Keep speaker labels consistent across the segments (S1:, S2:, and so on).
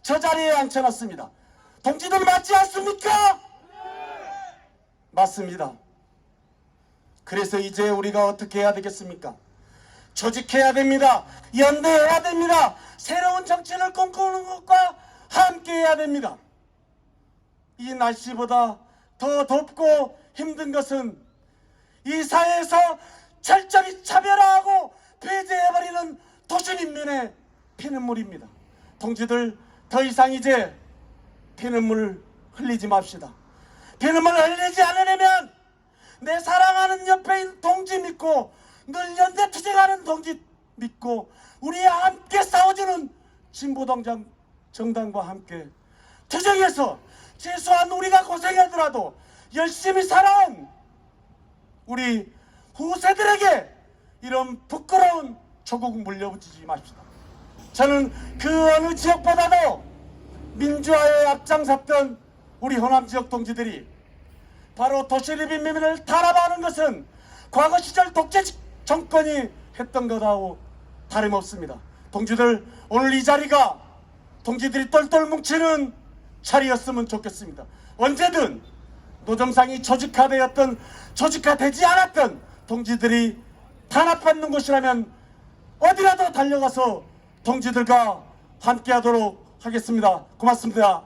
S1: 저 자리에 앉혀놨습니다. 동지들 맞지 않습니까? 맞습니다. 그래서 이제 우리가 어떻게 해야 되겠습니까? 조직해야 됩니다. 연대해야 됩니다. 새로운 정치를 꿈꾸는 것과 함께 해야 됩니다. 이 날씨보다 더 덥고 힘든 것은 이 사회에서 철저히 차별화하고 폐쇄해버리는 도시민민의 피눈물입니다. 동지들 더 이상 이제 피눈물 흘리지 맙시다. 피눈물 흘리지 않으려면 내 사랑하는 옆에 있는 동지 믿고 늘 연대 투쟁하는 동지 믿고 우리 함께 싸워주는 진보정당과 함께 투쟁해서 최소한 우리가 고생하더라도 열심히 살아온 우리 후세들에게 이런 부끄러운 조국 물려주지 맙시다. 저는 그 어느 지역보다도 민주화에 앞장섰던 우리 호남지역 동지들이 바로 도시립민민을 탄압하는 것은 과거 시절 독재 정권이 했던 것하고 다름없습니다. 동지들, 오늘 이 자리가 동지들이 똘똘 뭉치는 자리였으면 좋겠습니다. 언제든 노점상이 조직화되지 않았던 동지들이 탄압받는 곳이라면 어디라도 달려가서 동지들과 함께하도록 하겠습니다. 고맙습니다.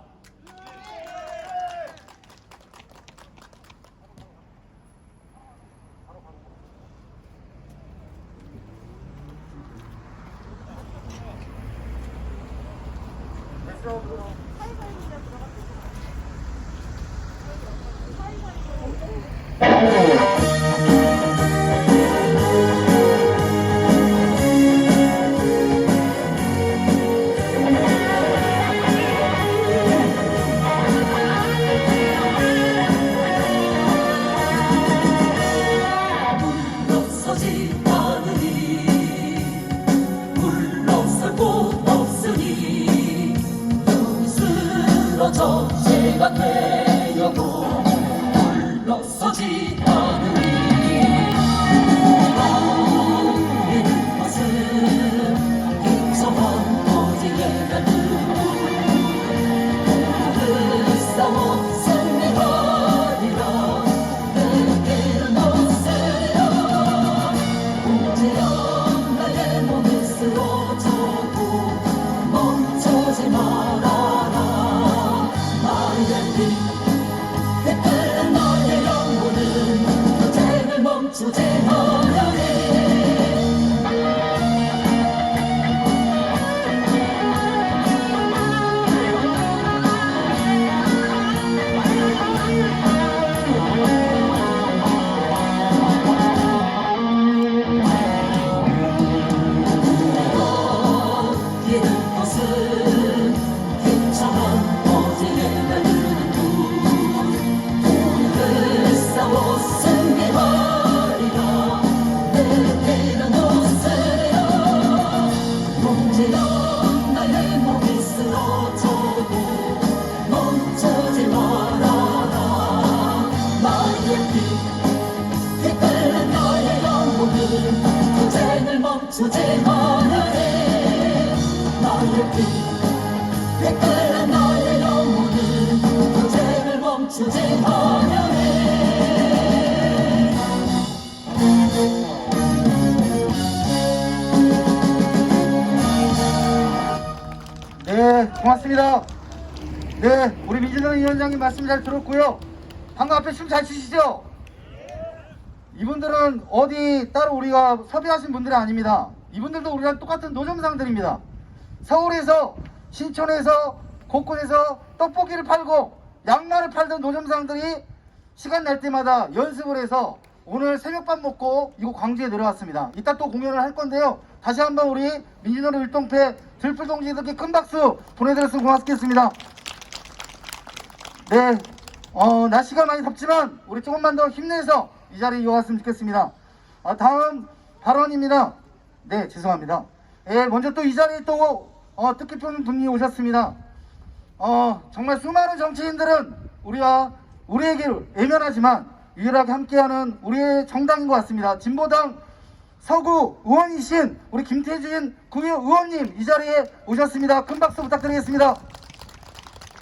S2: 제가 되려고 물러서지 않으니 이는 것은 인정한 오직의 그 싸워 승리하리라 내게는 없으리라 오지연 나의 몸을 쓰러져도 멈추지 말아라 빛깔난 너의 영혼은 도쟁을 멈추지 말아내 이는 것은 힘차만 오직의 날들은 싸워 승리하리라 내게는 없으리라 뭉치던 나의 몸이 쓰러져도 멈추지 말아라 나의 피 빛깔난 나의 영혼은 도쟁을 멈추지 말아내 나의 피 빛깔난 나의 영혼은 도쟁을 멈추지 말아내
S3: 네, 고맙습니다. 네, 우리 민주당 위원장님 말씀 잘 들었고요. 방금 앞에 춤 잘 추시죠? 이분들은 어디 따로 우리가 섭외하신 분들이 아닙니다. 이분들도 우리랑 똑같은 노점상들입니다. 서울에서, 신촌에서, 곳곳에서 떡볶이를 팔고 양말을 팔던 노점상들이 시간 날 때마다 연습을 해서 오늘 새벽밥 먹고 이곳 광주에 내려왔습니다. 이따 또 공연을 할 건데요. 다시 한번 우리 민주노래 율동패 들풀동지들께 큰 박수 보내드렸으면 고맙겠습니다. 네, 날씨가 많이 덥지만 우리 조금만 더 힘내서 이 자리에 이어갔으면 좋겠습니다. 다음 발언입니다. 네, 죄송합니다. 먼저 또 이 자리에 또 뜻깊은 분이 오셨습니다. 정말 수많은 정치인들은 우리에게 외면하지만 유일하게 함께하는 우리의 정당인 것 같습니다. 진보당 서구 의원이신 우리 김태진 구의원님 이 자리에 오셨습니다. 큰 박수 부탁드리겠습니다.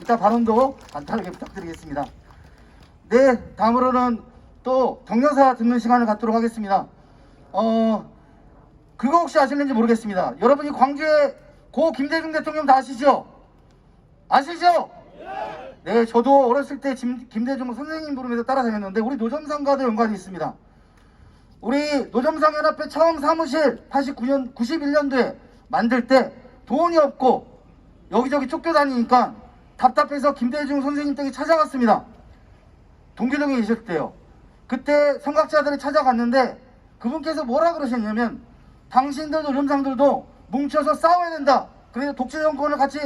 S3: 이따 발언도 간단하게 부탁드리겠습니다. 네, 다음으로는 또 격려사 듣는 시간을 갖도록 하겠습니다. 그거 혹시 아실는지 모르겠습니다. 여러분이 광주에 고 김대중 대통령 다 아시죠? 아시죠? 네, 저도 어렸을 때 김대중 선생님 부르면서 따라 다녔는데 우리 노점상과도 연관이 있습니다. 우리 노점상연합회 처음 사무실 91년도에 만들 때 돈이 없고 여기저기 쫓겨다니니까 답답해서 김대중 선생님 댁에 찾아갔습니다. 동교동에 계실 때요. 그때 선각자들이 찾아갔는데 그분께서 뭐라 그러셨냐면 당신들도 노점상들도 뭉쳐서 싸워야 된다. 그래서 독재 정권을 같이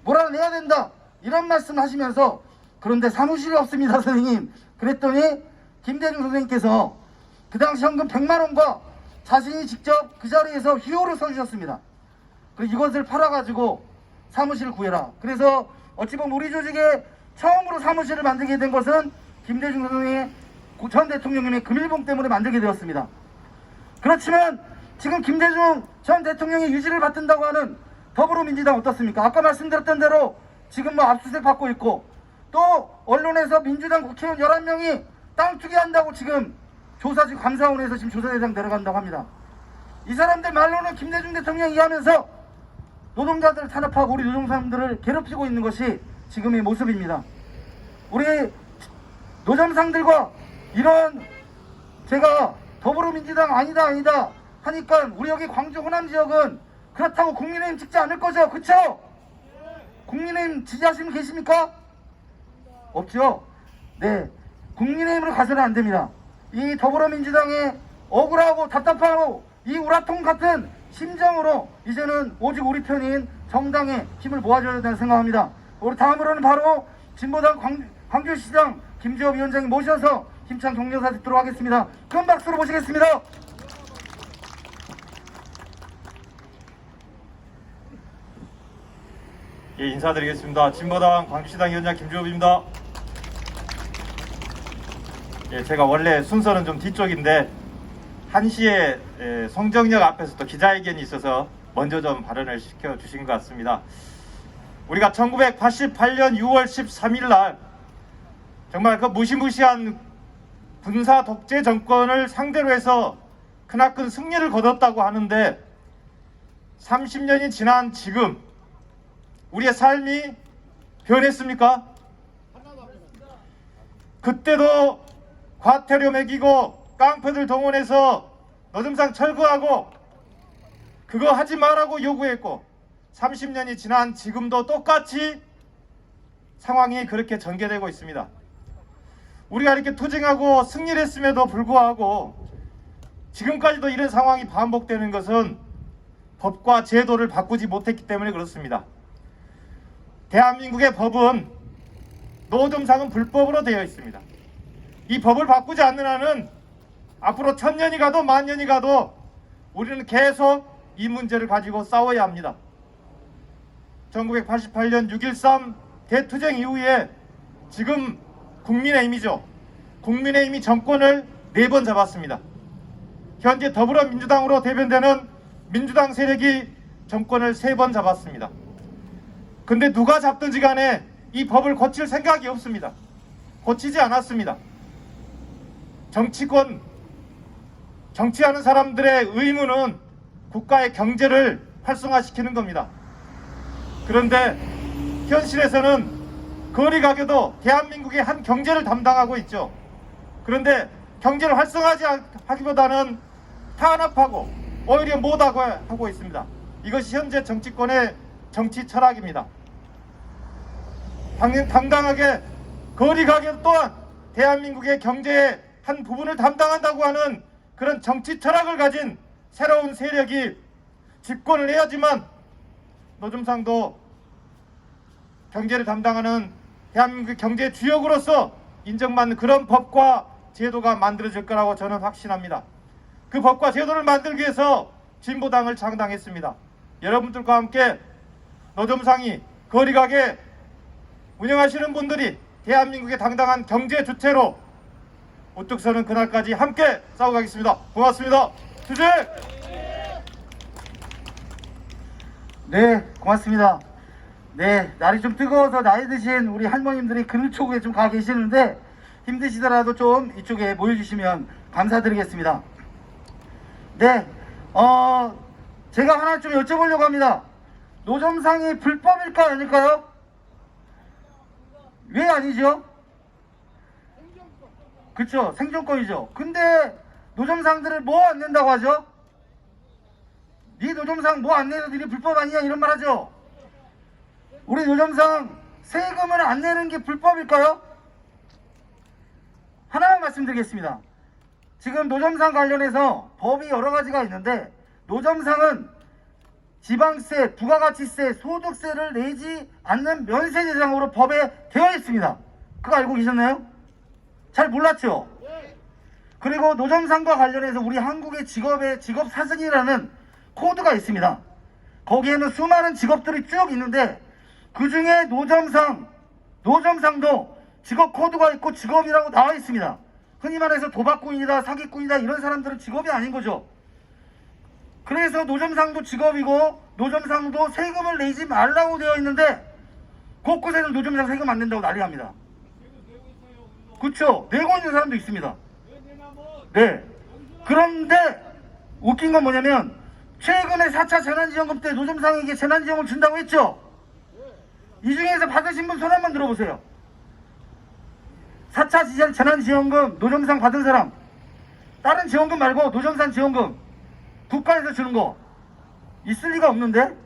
S3: 몰아내야 된다. 이런 말씀 하시면서 그런데 사무실이 없습니다 선생님. 그랬더니 김대중 선생님께서 그 당시 현금 100만원과 자신이 직접 그 자리에서 희호를 써주셨습니다. 그리고 이것을 팔아가지고 사무실을 구해라. 그래서 어찌 보면 우리 조직에 처음으로 사무실을 만들게 된 것은 김대중 선생의 전 대통령님의 금일봉 때문에 만들게 되었습니다. 그렇지만 지금 김대중 전 대통령의 유지를 받든다고 하는 더불어민주당 어떻습니까? 아까 말씀드렸던 대로 지금 뭐 압수수색 받고 있고 또 언론에서 민주당 국회의원 11명이 땅 투기한다고 지금 조사 지금 감사원에서 지금 조사 대상 내려간다고 합니다. 이 사람들 말로는 김대중 대통령이 하면서 노동자들을 탄압하고 우리 노동사람들을 괴롭히고 있는 것이 지금의 모습입니다. 우리 노점상들과 이런 제가 더불어민주당 아니다 하니까 우리 여기 광주 호남 지역은 그렇다고 국민의힘 찍지 않을 거죠. 그쵸? 국민의힘 지지하시는 분 계십니까? 없죠? 네. 국민의힘으로 가서는 안 됩니다. 이 더불어민주당의 억울하고 답답하고 이 우라통 같은 심정으로 이제는 오직 우리 편인 정당의 힘을 모아줘야 된다고 생각합니다. 우리 다음으로는 바로 진보당 광주시장 김주엽 위원장님 모셔서 힘찬 격려사 듣도록 하겠습니다. 큰 박수로 모시겠습니다.
S4: 예, 인사드리겠습니다. 진보당 광주시당 위원장 김주엽입니다. 예, 제가 원래 순서는 좀 뒤쪽인데 1시에 성정역 앞에서 또 기자회견이 있어서 먼저 좀 발언을 시켜주신 것 같습니다. 우리가 1988년 6월 13일 날 정말 그 무시무시한 군사 독재 정권을 상대로 해서 크나큰 승리를 거뒀다고 하는데 30년이 지난 지금 우리의 삶이 변했습니까? 그때도 과태료 매기고 깡패들 동원해서 노점상 철거하고 그거 하지 말라고 요구했고 30년이 지난 지금도 똑같이 상황이 그렇게 전개되고 있습니다. 우리가 이렇게 투쟁하고 승리를 했음에도 불구하고 지금까지도 이런 상황이 반복되는 것은 법과 제도를 바꾸지 못했기 때문에 그렇습니다. 대한민국의 법은 노점상은 불법으로 되어 있습니다. 이 법을 바꾸지 않는 한은 앞으로 1000년이 가도 10,000년이 가도 우리는 계속 이 문제를 가지고 싸워야 합니다. 1988년 6.13 대투쟁 이후에 지금 국민의힘이죠. 국민의힘이 정권을 4번 잡았습니다. 현재 더불어민주당으로 대변되는 민주당 세력이 정권을 3번 잡았습니다. 근데 누가 잡든지 간에 이 법을 고칠 생각이 없습니다. 고치지 않았습니다. 정치권, 정치하는 사람들의 의무는 국가의 경제를 활성화시키는 겁니다. 그런데 현실에서는 거리 가게도 대한민국의 한 경제를 담당하고 있죠. 그런데 경제를 활성화하기보다는 탄압하고 오히려 못하고 하고 있습니다. 이것이 현재 정치권의 정치 철학입니다. 당당하게 거리 가게 또한 대한민국의 경제의 한 부분을 담당한다고 하는 그런 정치 철학을 가진 새로운 세력이 집권을 해야지만 노점상도 경제를 담당하는 대한민국의 경제 주역으로서 인정받는 그런 법과 제도가 만들어질 거라고 저는 확신합니다. 그 법과 제도를 만들기 위해서 진보당을 창당했습니다. 여러분들과 함께 노점상이 거리가게 운영하시는 분들이 대한민국의 당당한 경제 주체로 우뚝 서는 그날까지 함께 싸워가겠습니다. 고맙습니다. 투쟁!
S3: 네, 고맙습니다. 네, 날이 좀 뜨거워서 나이 드신 우리 할머님들이 그늘 쪽에 좀 가 계시는데 힘드시더라도 좀 이쪽에 모여주시면 감사드리겠습니다. 네, 제가 하나 좀 여쭤보려고 합니다. 노점상이 불법일까요, 아닐까요? 왜 아니죠? 그쵸, 생존권이죠. 근데 노점상들을 뭐 안 낸다고 하죠? 네 노점상 뭐 안 내서 니네 불법 아니냐 이런 말 하죠. 우리 노점상 세금을 안 내는 게 불법일까요? 하나만 말씀드리겠습니다. 지금 노점상 관련해서 법이 여러 가지가 있는데 노점상은 지방세, 부가가치세, 소득세를 내지 않는 면세 대상으로 법에 되어 있습니다. 그거 알고 계셨나요? 잘 몰랐죠? 그리고 노점상과 관련해서 우리 한국의 직업 사승이라는 코드가 있습니다. 거기에는 수많은 직업들이 쭉 있는데 그 중에 노점상도 직업 코드가 있고 직업이라고 나와 있습니다. 흔히 말해서 도박꾼이다, 사기꾼이다 이런 사람들은 직업이 아닌 거죠. 그래서 노점상도 직업이고 노점상도 세금을 내지 말라고 되어 있는데 곳곳에서 노점상 세금 안 낸다고 난리합니다. 그렇죠? 내고 있는 사람도 있습니다. 네. 그런데 웃긴 건 뭐냐면 최근에 4차 재난지원금 때 노점상에게 재난지원금을 준다고 했죠? 이 중에서 받으신 분 손 한번 들어보세요. 4차 재난지원금 노점상 받은 사람, 다른 지원금 말고 노점상 지원금 국가에서 주는 거 있을 리가 없는데,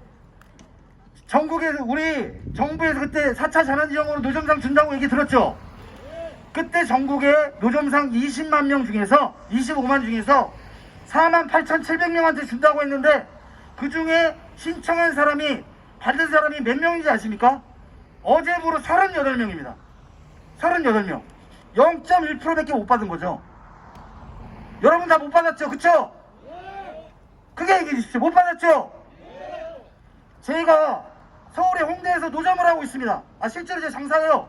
S3: 전국에서 우리 정부에서 그때 4차 재난지원금으로 노점상 준다고 얘기 들었죠? 그때 전국에 노점상 20만 명 중에서 25만 중에서 48,700명한테 준다고 했는데 그 중에 신청한 사람이 받은 사람이 몇 명인지 아십니까? 어제부로 38명입니다. 38명. 0.1%밖에 못 받은 거죠. 여러분 다 못 받았죠? 그쵸? 크게 얘기해 주십시오. 못 받았죠? 저희가 서울의 홍대에서 노점을 하고 있습니다. 실제로 제가 장사해요.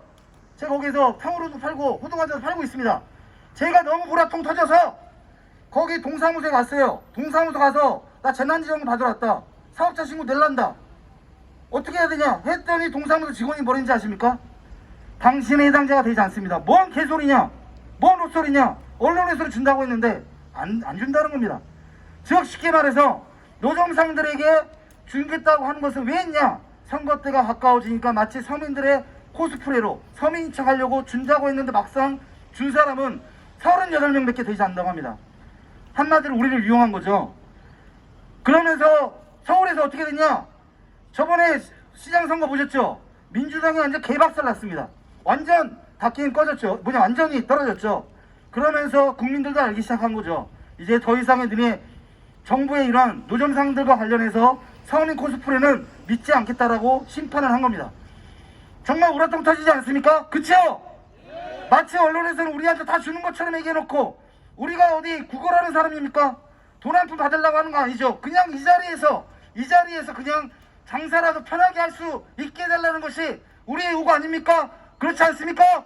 S3: 제가 거기서 탕후루도 팔고 호두과자도 팔고 있습니다. 제가 너무 불화통 터져서 거기 동사무소에 갔어요. 동사무소 가서 나 재난지원금 받으러 왔다. 사업자 신고 낼란다. 어떻게 해야 되냐 했더니 동사무소 직원이 뭐랬는지 아십니까? 당신의 해당자가 되지 않습니다. 뭔 개소리냐, 뭔 헛소리냐, 언론에서 준다고 했는데 안 준다는 겁니다. 즉 쉽게 말해서 노점상들에게 주겠다고 하는 것은 왜 했냐, 선거 때가 가까워지니까 마치 서민들의 코스프레로 서민인 척 하려고 준다고 했는데 막상 준 사람은 38명밖에 되지 않는다고 합니다. 한마디로 우리를 이용한 거죠. 그러면서 서울에서 어떻게 됐냐, 저번에 시장 선거 보셨죠? 민주당이 완전 개박살 났습니다. 완전 다 게임 꺼졌죠. 완전히 떨어졌죠. 그러면서 국민들도 알기 시작한 거죠. 이제 더 이상의 너네 정부의 이러한 노점상들과 관련해서 서민 코스프레는 믿지 않겠다라고 심판을 한 겁니다. 정말 우라통 터지지 않습니까? 그쵸? 마치 언론에서는 우리한테 다 주는 것처럼 얘기해놓고 우리가 어디 구걸하는 사람입니까? 돈 한 푼 받으려고 하는 거 아니죠. 그냥 이 자리에서 그냥 장사라도 편하게 할 수 있게 해달라는 것이 우리의 요구 아닙니까? 그렇지 않습니까?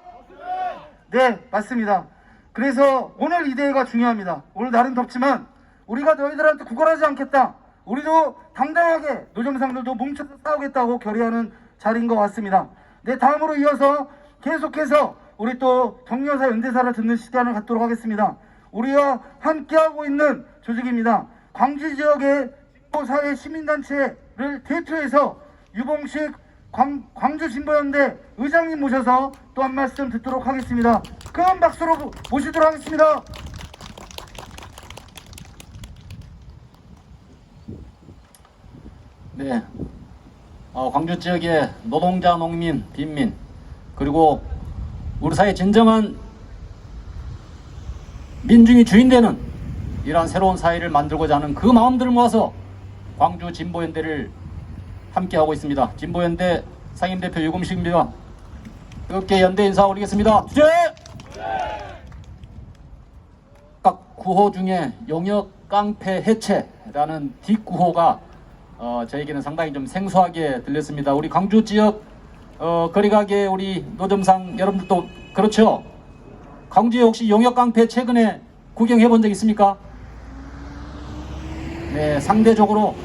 S3: 네, 맞습니다. 그래서 오늘 이 대회가 중요합니다. 오늘 날은 덥지만 우리가 너희들한테 구걸하지 않겠다. 우리도 당당하게 노점상들도 뭉쳐서 싸우겠다고 결의하는 자리인 것 같습니다. 네, 다음으로 이어서 계속해서 우리 또 경려사 연대사를 듣는 시간을 갖도록 하겠습니다. 우리와 함께하고 있는 조직입니다. 광주 지역의 사회 시민단체를 대표해서 유봉식 광주 진보연대 의장님 모셔서 또 한 말씀 듣도록 하겠습니다. 큰 박수로 모시도록 하겠습니다.
S5: 네, 광주 지역의 노동자, 농민, 빈민, 그리고 우리 사회의 진정한 민중이 주인되는 이러한 새로운 사회를 만들고자 하는 그 마음들을 모아서 광주 진보연대를 함께하고 있습니다. 진보연대 상임대표 유금식입니다. 뜨겁게 연대 인사 올리겠습니다. 주제! 각 구호 중에 용역 깡패 해체라는 뒷구호가 저에게는 상당히 좀 생소하게 들렸습니다. 우리 광주 지역 거리가게 우리 노점상 여러분들도 그렇죠? 광주에 혹시 용역 깡패 최근에 구경해 본 적 있습니까? 네, 상대적으로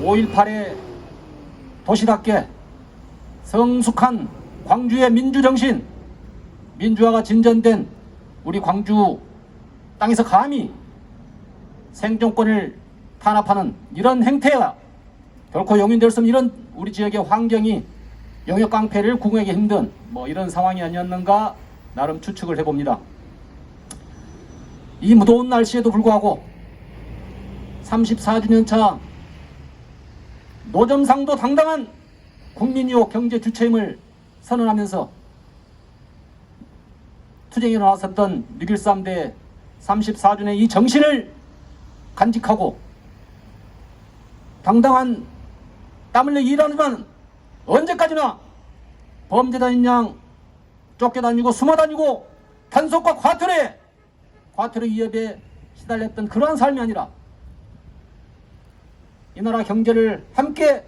S5: 5.18에 도시답게 성숙한 광주의 민주정신, 민주화가 진전된 우리 광주 땅에서 감히 생존권을 탄압하는 이런 행태가 결코 용인될 수 없는 이런 우리 지역의 환경이 영역 깡패를 구금하기 힘든 이런 상황이 아니었는가 나름 추측을 해봅니다. 이 무더운 날씨에도 불구하고 34주년 차 노점상도 당당한 국민유호 경제 주체임을 선언하면서 투쟁에 나섰던 6.13대 34주년의 이 정신을 간직하고 당당한 땀 흘려 일하지만 언제까지나 범죄자인 양 쫓겨다니고 숨어다니고 단속과 과태료 위협에 시달렸던 그러한 삶이 아니라 이 나라 경제를 함께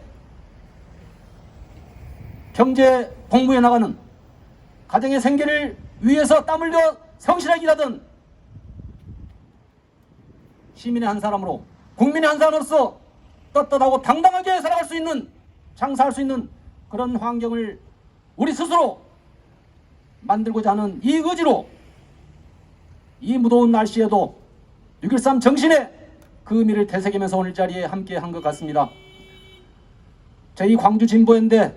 S5: 경제 공부해 나가는 가정의 생계를 위해서 땀 흘려 성실하게 일하던 시민의 한 사람으로 국민의 한 사람으로서 떳떳하고 당당하게 살아갈 수 있는 장사할 수 있는 그런 환경을 우리 스스로 만들고자 하는 이 의지로 이 무더운 날씨에도 6.13 정신의 그 의미를 되새기면서 오늘 자리에 함께 한 것 같습니다. 저희 광주 진보연대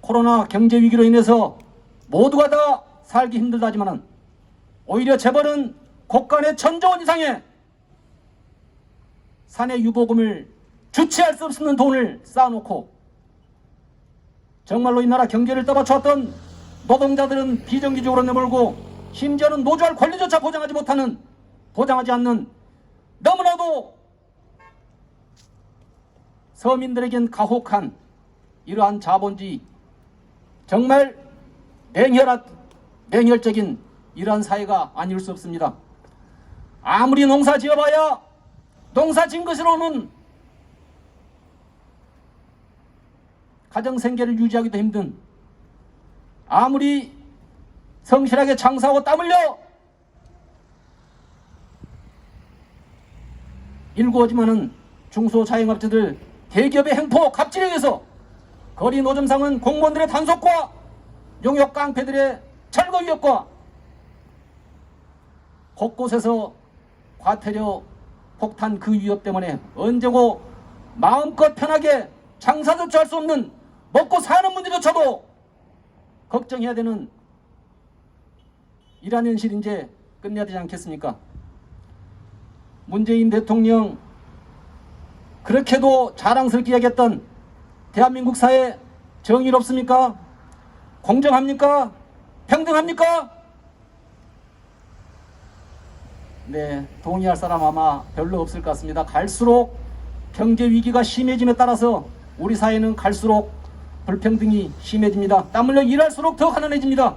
S5: 코로나 경제 위기로 인해서 모두가 다 살기 힘들다지만은 오히려 재벌은 곳간에 1,000조 원 이상의 사내 유보금을 주체할 수 없는 돈을 쌓아놓고 정말로 이 나라 경제를 떠받쳐왔던 노동자들은 비정규직으로 내몰고 심지어는 노조할 권리조차 보장하지 않는 너무나도 서민들에겐 가혹한 이러한 자본주의 정말 맹혈적인 이러한 사회가 아닐 수 없습니다. 아무리 농사 지어봐야 농사 진 것으로는 가정 생계를 유지하기도 힘든 아무리 성실하게 장사하고 땀 흘려 일구어지만은 중소자영업자들 대기업의 행포 갑질에 의해서 거리 노점상은 공무원들의 단속과 용역 깡패들의 철거 위협과 곳곳에서 과태료 폭탄 그 위협 때문에 언제고 마음껏 편하게 장사조차 할 수 없는 먹고 사는 문제조차도 걱정해야 되는 이러한 현실이 이제 끝내야 되지 않겠습니까? 문재인 대통령 그렇게도 자랑스럽게 이야기했던 대한민국 사회 정의롭습니까? 공정합니까? 평등합니까? 네, 동의할 사람 아마 별로 없을 것 같습니다. 갈수록 경제 위기가 심해짐에 따라서 우리 사회는 갈수록 불평등이 심해집니다. 땀 흘려 일할수록 더 가난해집니다.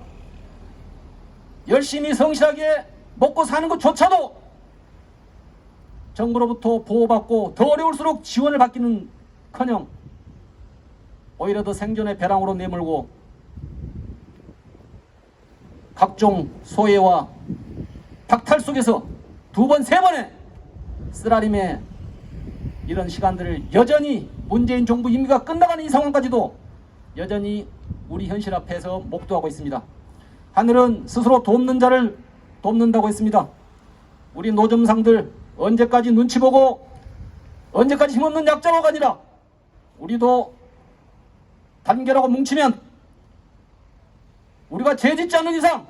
S5: 열심히 성실하게 먹고 사는 것조차도 정부로부터 보호받고 더 어려울수록 지원을 받기는커녕 오히려 더 생존의 벼랑으로 내몰고 각종 소외와 박탈 속에서 두 번, 세 번의 쓰라림의 이런 시간들을 여전히 문재인 정부 임기가 끝나가는 이 상황까지도 여전히 우리 현실 앞에서 목도하고 있습니다. 하늘은 스스로 돕는 자를 돕는다고 했습니다. 우리 노점상들 언제까지 눈치 보고 언제까지 힘없는 약자가 아니라 우리도 단결하고 뭉치면 우리가 죄짓지 않는 이상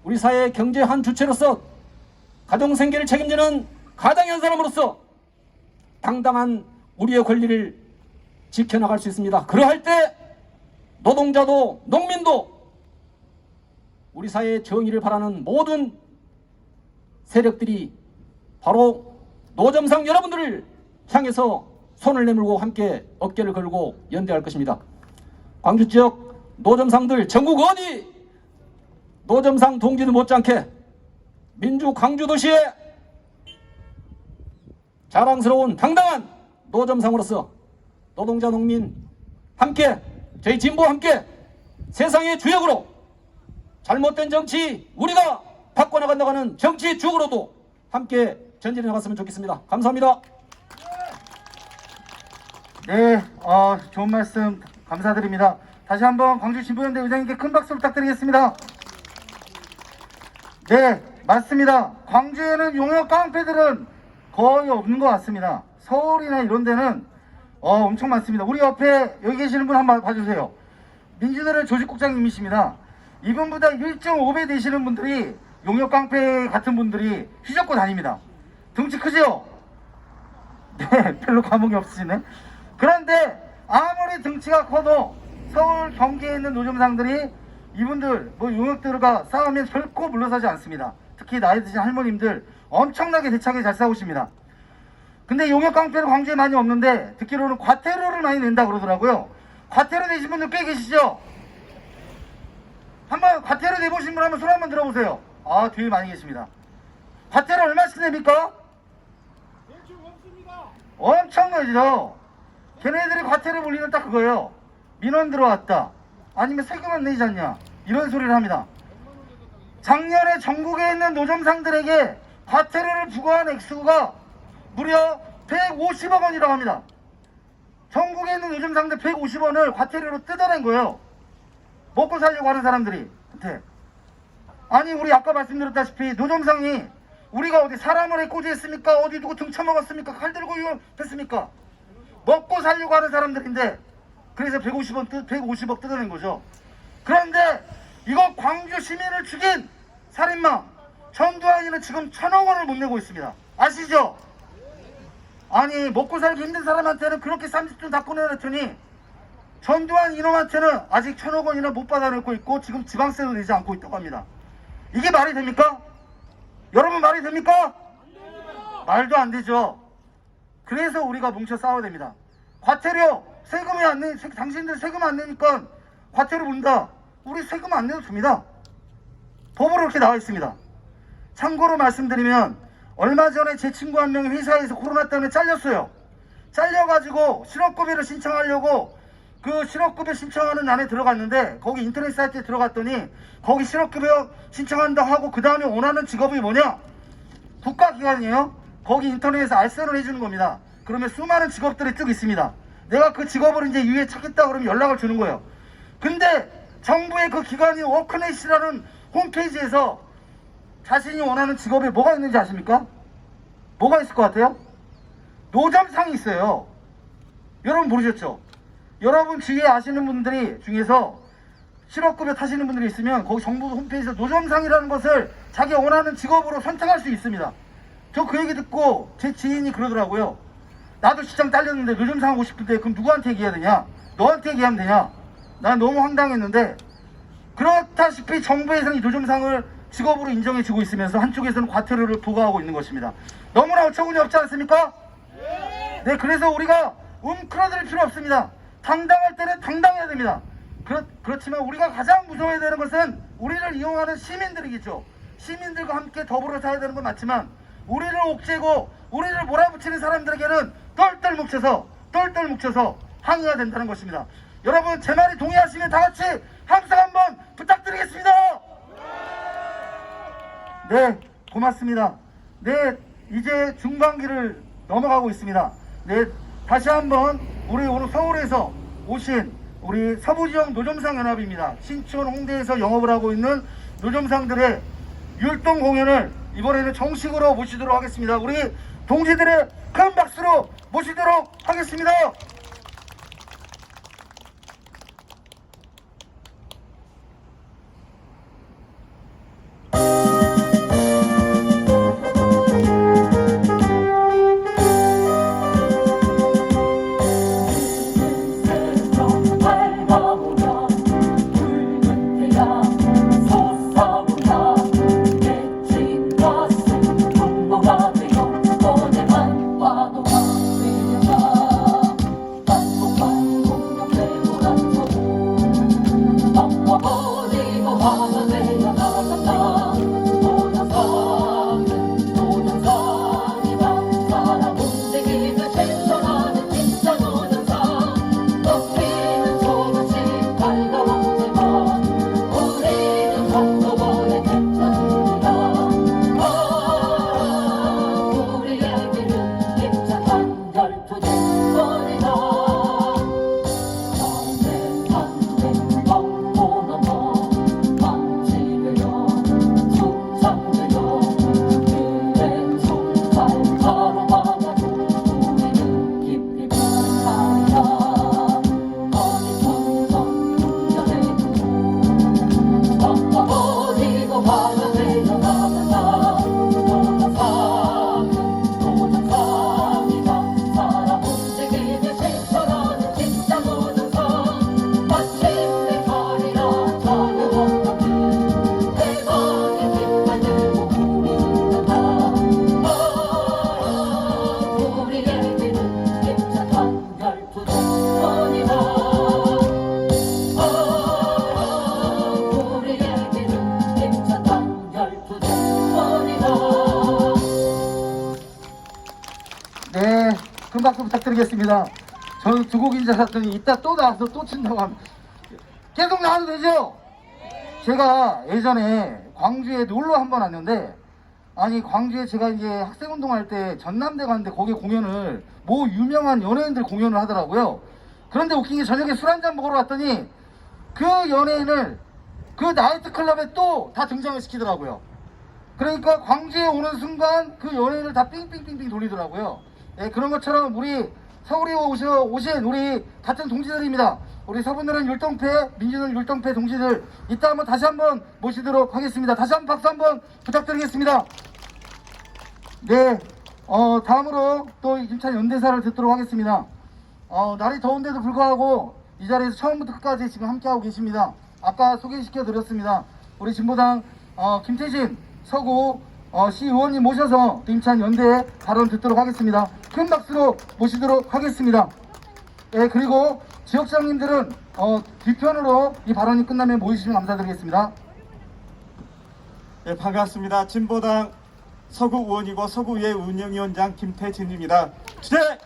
S5: 우리 사회의 경제 한 주체로서 가정생계를 책임지는 가장의 한 사람으로서 당당한 우리의 권리를 지켜나갈 수 있습니다. 그러할 때 노동자도 농민도 우리 사회의 정의를 바라는 모든 세력들이 바로 노점상 여러분들을 향해서 손을 내밀고 함께 어깨를 걸고 연대할 것입니다. 광주 지역 노점상들 전국 어디 노점상 동지도 못지않게 민주 광주도시의 자랑스러운 당당한 노점상으로서 노동자 농민 함께 저희 진보 함께 세상의 주역으로 잘못된 정치 우리가 바꿔나간다고 하는 정치 주역으로도 함께 전진해 나갔으면 좋겠습니다. 감사합니다.
S3: 네, 좋은 말씀 감사드립니다. 다시 한번 광주 진보연대 의장님께 큰 박수 부탁드리겠습니다. 네, 맞습니다. 광주에는 용역 깡패들은 거의 없는 것 같습니다. 서울이나 이런 데는 엄청 많습니다. 우리 옆에 여기 계시는 분 한번 봐주세요. 민주노래 조직국장님이십니다. 이분보다 1.5배 되시는 분들이 용역 깡패 같은 분들이 휘젓고 다닙니다. 등치 크죠? 네, 별로 감흥이 없으시네. 그런데 아무리 등치가 커도 서울 경기에 있는 노점상들이 이분들 뭐 용역들과 싸우면 결코 물러서지 않습니다. 특히 나이 드신 할머님들 엄청나게 대차게 잘 싸우십니다. 근데 용역 깡패는 광주에 많이 없는데 듣기로는 과태료를 많이 낸다 그러더라고요. 과태료 내신 분들 꽤 계시죠? 한번 과태료 내보신 분 한번 손 한번 들어보세요. 아, 뒤에 많이 계십니다. 과태료 얼마씩 냅니까? 엄청나죠. 걔네들이 과태료 물리는 딱 그거예요. 민원 들어왔다, 아니면 세금 안 내지 않냐, 이런 소리를 합니다. 작년에 전국에 있는 노점상들에게 과태료를 부과한 액수가 무려 150억 원이라고 합니다. 전국에 있는 노점상들 150원을 과태료로 뜯어낸 거예요. 먹고 살려고 하는 사람들이. 아니, 우리 아까 말씀드렸다시피 노점상이 우리가 어디 사람을 꼬지했습니까? 어디 누구 등쳐먹었습니까? 칼 들고 했습니까? 먹고 살려고 하는 사람들인데, 그래서 150억 뜯어낸 거죠. 그런데 이거 광주 시민을 죽인 살인마 전두환이는 지금 1,000억 원을 못 내고 있습니다. 아시죠? 아니, 먹고 살기 힘든 사람한테는 그렇게 30돈 다 꺼내놨더니 전두환 이놈한테는 아직 1,000억 원이나 못 받아내고 있고 지금 지방세도 내지 않고 있다고 합니다. 이게 말이 됩니까? 여러분, 말이 됩니까? 말도 안 되죠. 그래서 우리가 뭉쳐 싸워야 됩니다. 과태료, 세금이 안 내, 당신들 세금 안 내니까 과태료 문다. 우리 세금 안 내도 됩니다. 법으로 이렇게 나와 있습니다. 참고로 말씀드리면 얼마 전에 제 친구 한 명이 회사에서 코로나 때문에 잘렸어요. 잘려가지고 실업급여를 신청하려고 그 실업급여 신청하는 안에 들어갔는데, 거기 인터넷 사이트에 들어갔더니 거기 실업급여 신청한다 하고 그 다음에 원하는 직업이 뭐냐? 국가기관이에요. 거기 인터넷에서 알선을 해주는 겁니다. 그러면 수많은 직업들이 쭉 있습니다. 내가 그 직업을 이제 유예 찾겠다 그러면 연락을 주는 거예요. 근데 정부의 그 기관이 워크넷이라는 홈페이지에서 자신이 원하는 직업에 뭐가 있는지 아십니까? 뭐가 있을 것 같아요? 노점상이 있어요. 여러분 모르셨죠? 여러분 주위에 아시는 분들이 중에서 실업급여 타시는 분들이 있으면 거기 정부 홈페이지에서 노점상이라는 것을 자기가 원하는 직업으로 선택할 수 있습니다. 저 그 얘기 듣고 제 지인이 그러더라고요. 나도 시장 딸렸는데 노점상 하고 싶은데 그럼 누구한테 얘기해야 되냐? 너한테 얘기하면 되냐? 난 너무 황당했는데, 그렇다시피 정부에서는 이 노점상을 직업으로 인정해주고 있으면서 한쪽에서는 과태료를 부과하고 있는 것입니다. 너무나 어처구니 없지 않습니까? 네, 그래서 우리가 움츠러들 필요 없습니다. 당당할 때는 당당해야 됩니다. 그렇지만 우리가 가장 무서워야 되는 것은 우리를 이용하는 시민들이겠죠. 시민들과 함께 더불어 살아야 되는 건 맞지만 우리를 옥죄고 우리를 몰아붙이는 사람들에게는 똘똘 뭉쳐서 항의해야 된다는 것입니다. 여러분, 제 말이 동의하시면 다 같이 함성 한번 부탁드리겠습니다. 네, 고맙습니다. 네, 이제 중반기를 넘어가고 있습니다. 네, 다시 한번 우리 오늘 서울에서 오신 우리 서부지역 노점상 연합입니다. 신촌, 홍대에서 영업을 하고 있는 노점상들의 율동 공연을 이번에는 정식으로 모시도록 하겠습니다. 우리 동지들의 큰 박수로 모시도록 하겠습니다. 네, 큰 박수 부탁드리겠습니다. 저는 두 곡인 줄 알았더니 이따 또 나와서 또 친다고 합니다. 계속 나와도 되죠? 제가 예전에 광주에 놀러 한번 왔는데, 아니 광주에 제가 이제 학생운동할 때 전남대 갔는데 거기에 공연을 뭐 유명한 연예인들 공연을 하더라고요. 그런데 웃긴 게 저녁에 술 한잔 먹으러 갔더니 그 연예인을 그 나이트클럽에 또 다 등장을 시키더라고요. 그러니까 광주에 오는 순간 그 연예인을 다 삥삥삥삥 돌리더라고요. 예, 그런 것처럼 우리 서울에 오신 우리 같은 동지들입니다. 우리 서분들은 율동패, 민주는 율동패 동지들 이따 한번 다시 한번 모시도록 하겠습니다. 다시 한번 박수 한번 부탁드리겠습니다. 네, 다음으로 또 임찬 연대사를 듣도록 하겠습니다. 날이 더운데도 불구하고 이 자리에서 처음부터 끝까지 지금 함께하고 계십니다. 아까 소개시켜 드렸습니다. 우리 진보당 김태진 서구 시의원님 모셔서 임찬 연대 발언 듣도록 하겠습니다. 큰 박수로 모시도록 하겠습니다. 예, 그리고 지역장님들은 뒤편으로 이 발언이 끝나면 모이시면 감사드리겠습니다.
S4: 네, 반갑습니다. 진보당 서구 의원이고 서구의회 운영위원장 김태진입니다. 주제!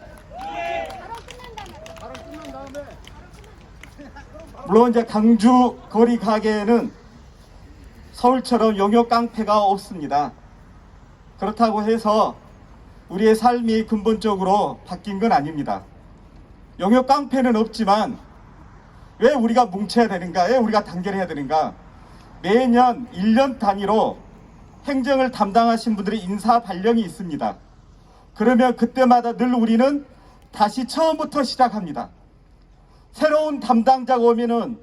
S4: 물론 이제 강주 거리 가게에는 서울처럼 용역 깡패가 없습니다. 그렇다고 해서 우리의 삶이 근본적으로 바뀐 건 아닙니다. 용역 깡패는 없지만 왜 우리가 뭉쳐야 되는가? 왜 우리가 단결해야 되는가? 매년 1년 단위로 행정을 담당하신 분들의 인사 발령이 있습니다. 그러면 그때마다 늘 우리는 다시 처음부터 시작합니다. 새로운 담당자가 오면은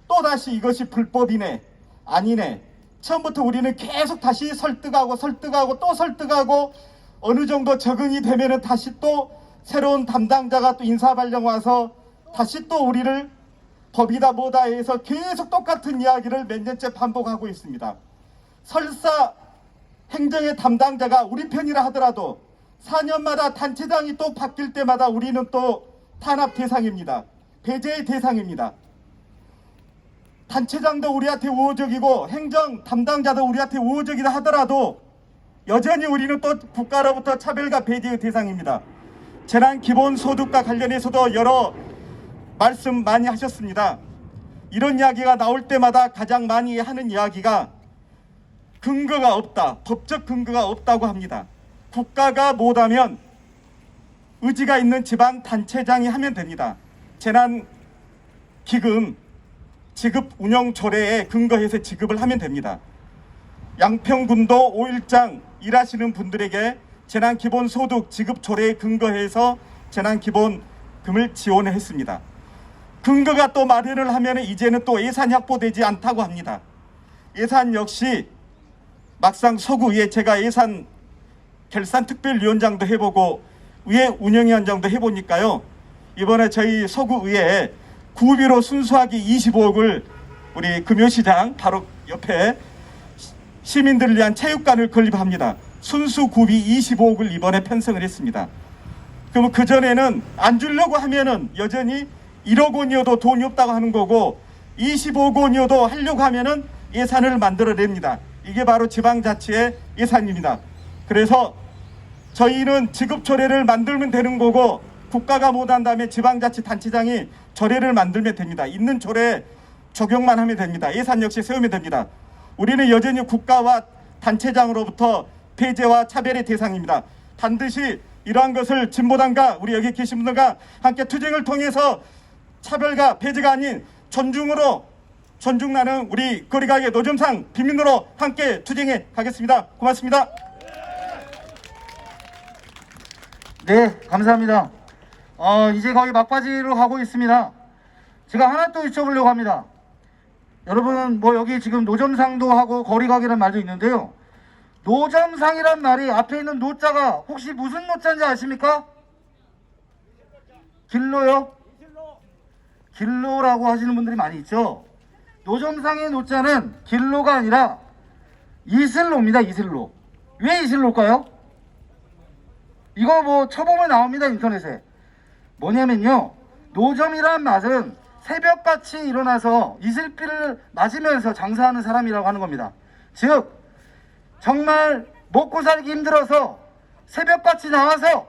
S4: 또다시 이것이 불법이네, 아니네. 처음부터 우리는 계속 다시 설득하고 또 설득하고 어느 정도 적응이 되면은 다시 또 새로운 담당자가 또 인사 발령 와서 다시 또 우리를 법이다 뭐다 해서 계속 똑같은 이야기를 몇 년째 반복하고 있습니다. 설사 행정의 담당자가 우리 편이라 하더라도 4년마다 단체장이 또 바뀔 때마다 우리는 또 탄압 대상입니다. 배제의 대상입니다. 단체장도 우리한테 우호적이고 행정 담당자도 우리한테 우호적이다 하더라도 여전히 우리는 또 국가로부터 차별과 배제의 대상입니다. 재난 기본소득과 관련해서도 여러 말씀 많이 하셨습니다. 이런 이야기가 나올 때마다 가장 많이 하는 이야기가 근거가 없다, 법적 근거가 없다고 합니다. 국가가 못하면 의지가 있는 지방 단체장이 하면 됩니다. 재난기금 지급 운영 조례에 근거해서 지급을 하면 됩니다. 양평군도 5일장 일하시는 분들에게 재난기본소득 지급 조례에 근거해서 재난기본금을 지원을 했습니다. 근거가 또 마련을 하면 이제는 또 예산이 확보되지 않다고 합니다. 예산 역시 막상 서구의회 제가 예산 결산특별위원장도 해보고 의회 운영위원장도 해보니까요. 이번에 저희 서구의회에 구비로 순수하게 25억을 우리 금요시장 바로 옆에 시민들을 위한 체육관을 건립합니다. 순수 구비 25억을 이번에 편성을 했습니다. 그럼 그전에는 안 주려고 하면은 여전히 1억 원이어도 돈이 없다고 하는 거고 25억 원이어도 하려고 하면은 예산을 만들어냅니다. 이게 바로 지방자치의 예산입니다. 그래서 저희는 지급조례를 만들면 되는 거고 국가가 못한다면 지방자치단체장이 조례를 만들면 됩니다. 있는 조례 적용만 하면 됩니다. 예산 역시 세우면 됩니다. 우리는 여전히 국가와 단체장으로부터 배제와 차별의 대상입니다. 반드시 이러한 것을 진보당과 우리 여기 계신 분들과 함께 투쟁을 통해서 차별과 배제가 아닌 존중나는 우리 거리가게 노점상 빈민으로 함께 투쟁해 가겠습니다. 고맙습니다.
S3: 네, 감사합니다. 이제 거의 막바지로 가고 있습니다. 제가 하나 또 여쭤보려고 합니다. 여러분 뭐 여기 지금 노점상도 하고 거리가게라는 말도 있는데요. 노점상이란 말이 앞에 있는 노자가 혹시 무슨 노자인지 아십니까? 길로요? 길로라고 하시는 분들이 많이 있죠. 노점상의 노자는 길로가 아니라 이슬로입니다. 이슬로. 왜 이슬로일까요? 이거 뭐 쳐보면 나옵니다. 인터넷에. 뭐냐면요, 노점이란 맛은 새벽같이 일어나서 이슬비를 맞으면서 장사하는 사람이라고 하는 겁니다. 즉 정말 먹고 살기 힘들어서 새벽같이 나와서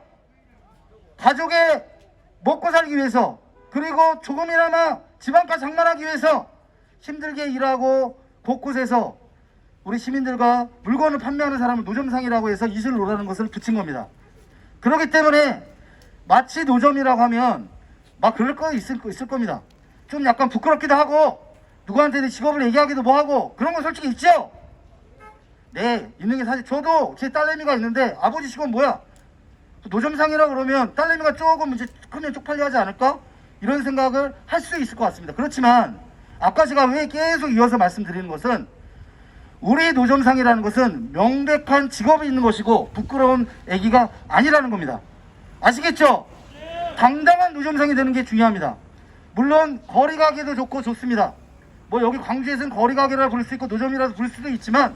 S3: 가족의 먹고 살기 위해서, 그리고 조금이나마 집안가 장만하기 위해서 힘들게 일하고 곳곳에서 우리 시민들과 물건을 판매하는 사람을 노점상이라고 해서 이슬을 놓으라는 것을 붙인 겁니다. 그렇기 때문에 마치 노점이라고 하면 막 그럴 거 있을 겁니다. 좀 약간 부끄럽기도 하고 누구한테 내 직업을 얘기하기도 뭐하고 그런 건 솔직히 있죠? 네, 있는 게 사실. 저도 제 딸내미가 있는데 아버지 직업 뭐야? 노점상이라 그러면 딸내미가 조금 이제 크면 쪽팔려 하지 않을까? 이런 생각을 할 수 있을 것 같습니다. 그렇지만 아까 제가 왜 계속 이어서 말씀드리는 것은 우리 노점상이라는 것은 명백한 직업이 있는 것이고 부끄러운 얘기가 아니라는 겁니다. 아시겠죠? 당당한 노점상이 되는 게 중요합니다. 물론 거리가게도 좋고 좋습니다. 뭐 여기 광주에서는 거리가게라 부를 수 있고 노점이라도 부를 수도 있지만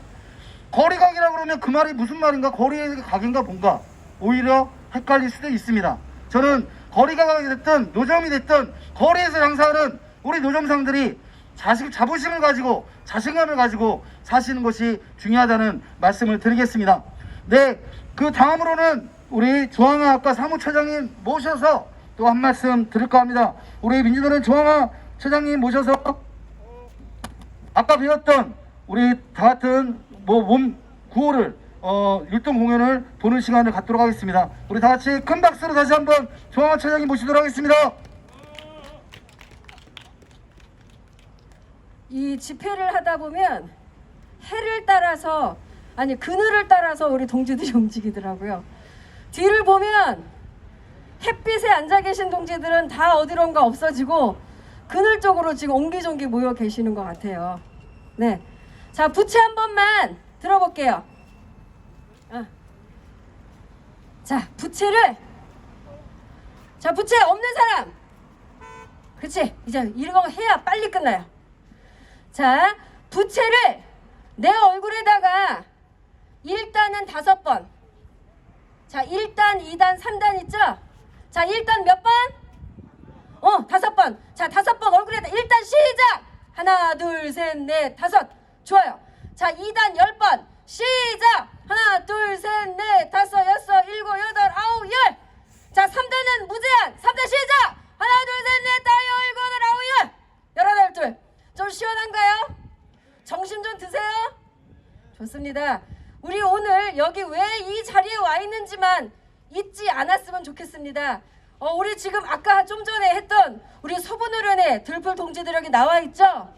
S3: 거리가게라 그러면 그 말이 무슨 말인가? 거리의 가게인가 뭔가 오히려 헷갈릴 수도 있습니다. 저는 거리가게 됐든 노점이 됐든 거리에서 장사하는 우리 노점상들이 자부심을 가지고 자신감을 가지고 사시는 것이 중요하다는 말씀을 드리겠습니다. 네, 그 다음으로는 우리 조항아학과 사무처장님 모셔서 또 한 말씀 드릴까 합니다. 우리 민주노련 조항아 처장님 모셔서 아까 배웠던 우리 다 같은 몸 구호를 율동 공연을 보는 시간을 갖도록 하겠습니다. 우리 다 같이 큰 박수로 다시 한번 조항아 처장님 모시도록 하겠습니다.
S6: 이 집회를 하다 보면 해를 따라서, 아니 그늘을 따라서 우리 동지들이 움직이더라고요. 뒤를 보면 햇빛에 앉아 계신 동지들은 다 어디론가 없어지고 그늘 쪽으로 지금 옹기종기 모여 계시는 것 같아요. 네, 자 부채 한 번만 들어볼게요. 자 부채를, 자 부채 없는 사람, 그치? 이제 이런 거 해야 빨리 끝나요. 자, 부채를 내 얼굴에다가 1단은 5번. 자, 1단, 2단, 3단 있죠? 자, 1단 몇 번? 5번. 자, 5번 얼굴에다 1단 시작! 하나, 둘, 셋, 넷, 5. 좋아요. 자, 2단 10번. 시작! 하나, 둘, 셋, 넷, 5, 6, 7, 8, 9, 10. 자, 3단은 무제한. 3단 시작! 하나, 둘, 셋, 넷, 5, 6, 7, 8, 9, 10. 18, 2. 좀 시원한가요? 정신 좀 드세요? 좋습니다. 우리 오늘 여기 왜 이 자리에 와 있는지만 잊지 않았으면 좋겠습니다. 우리 지금 아까 좀 전에 했던 우리 서부노련의 들풀 동지들 여기 나와 있죠?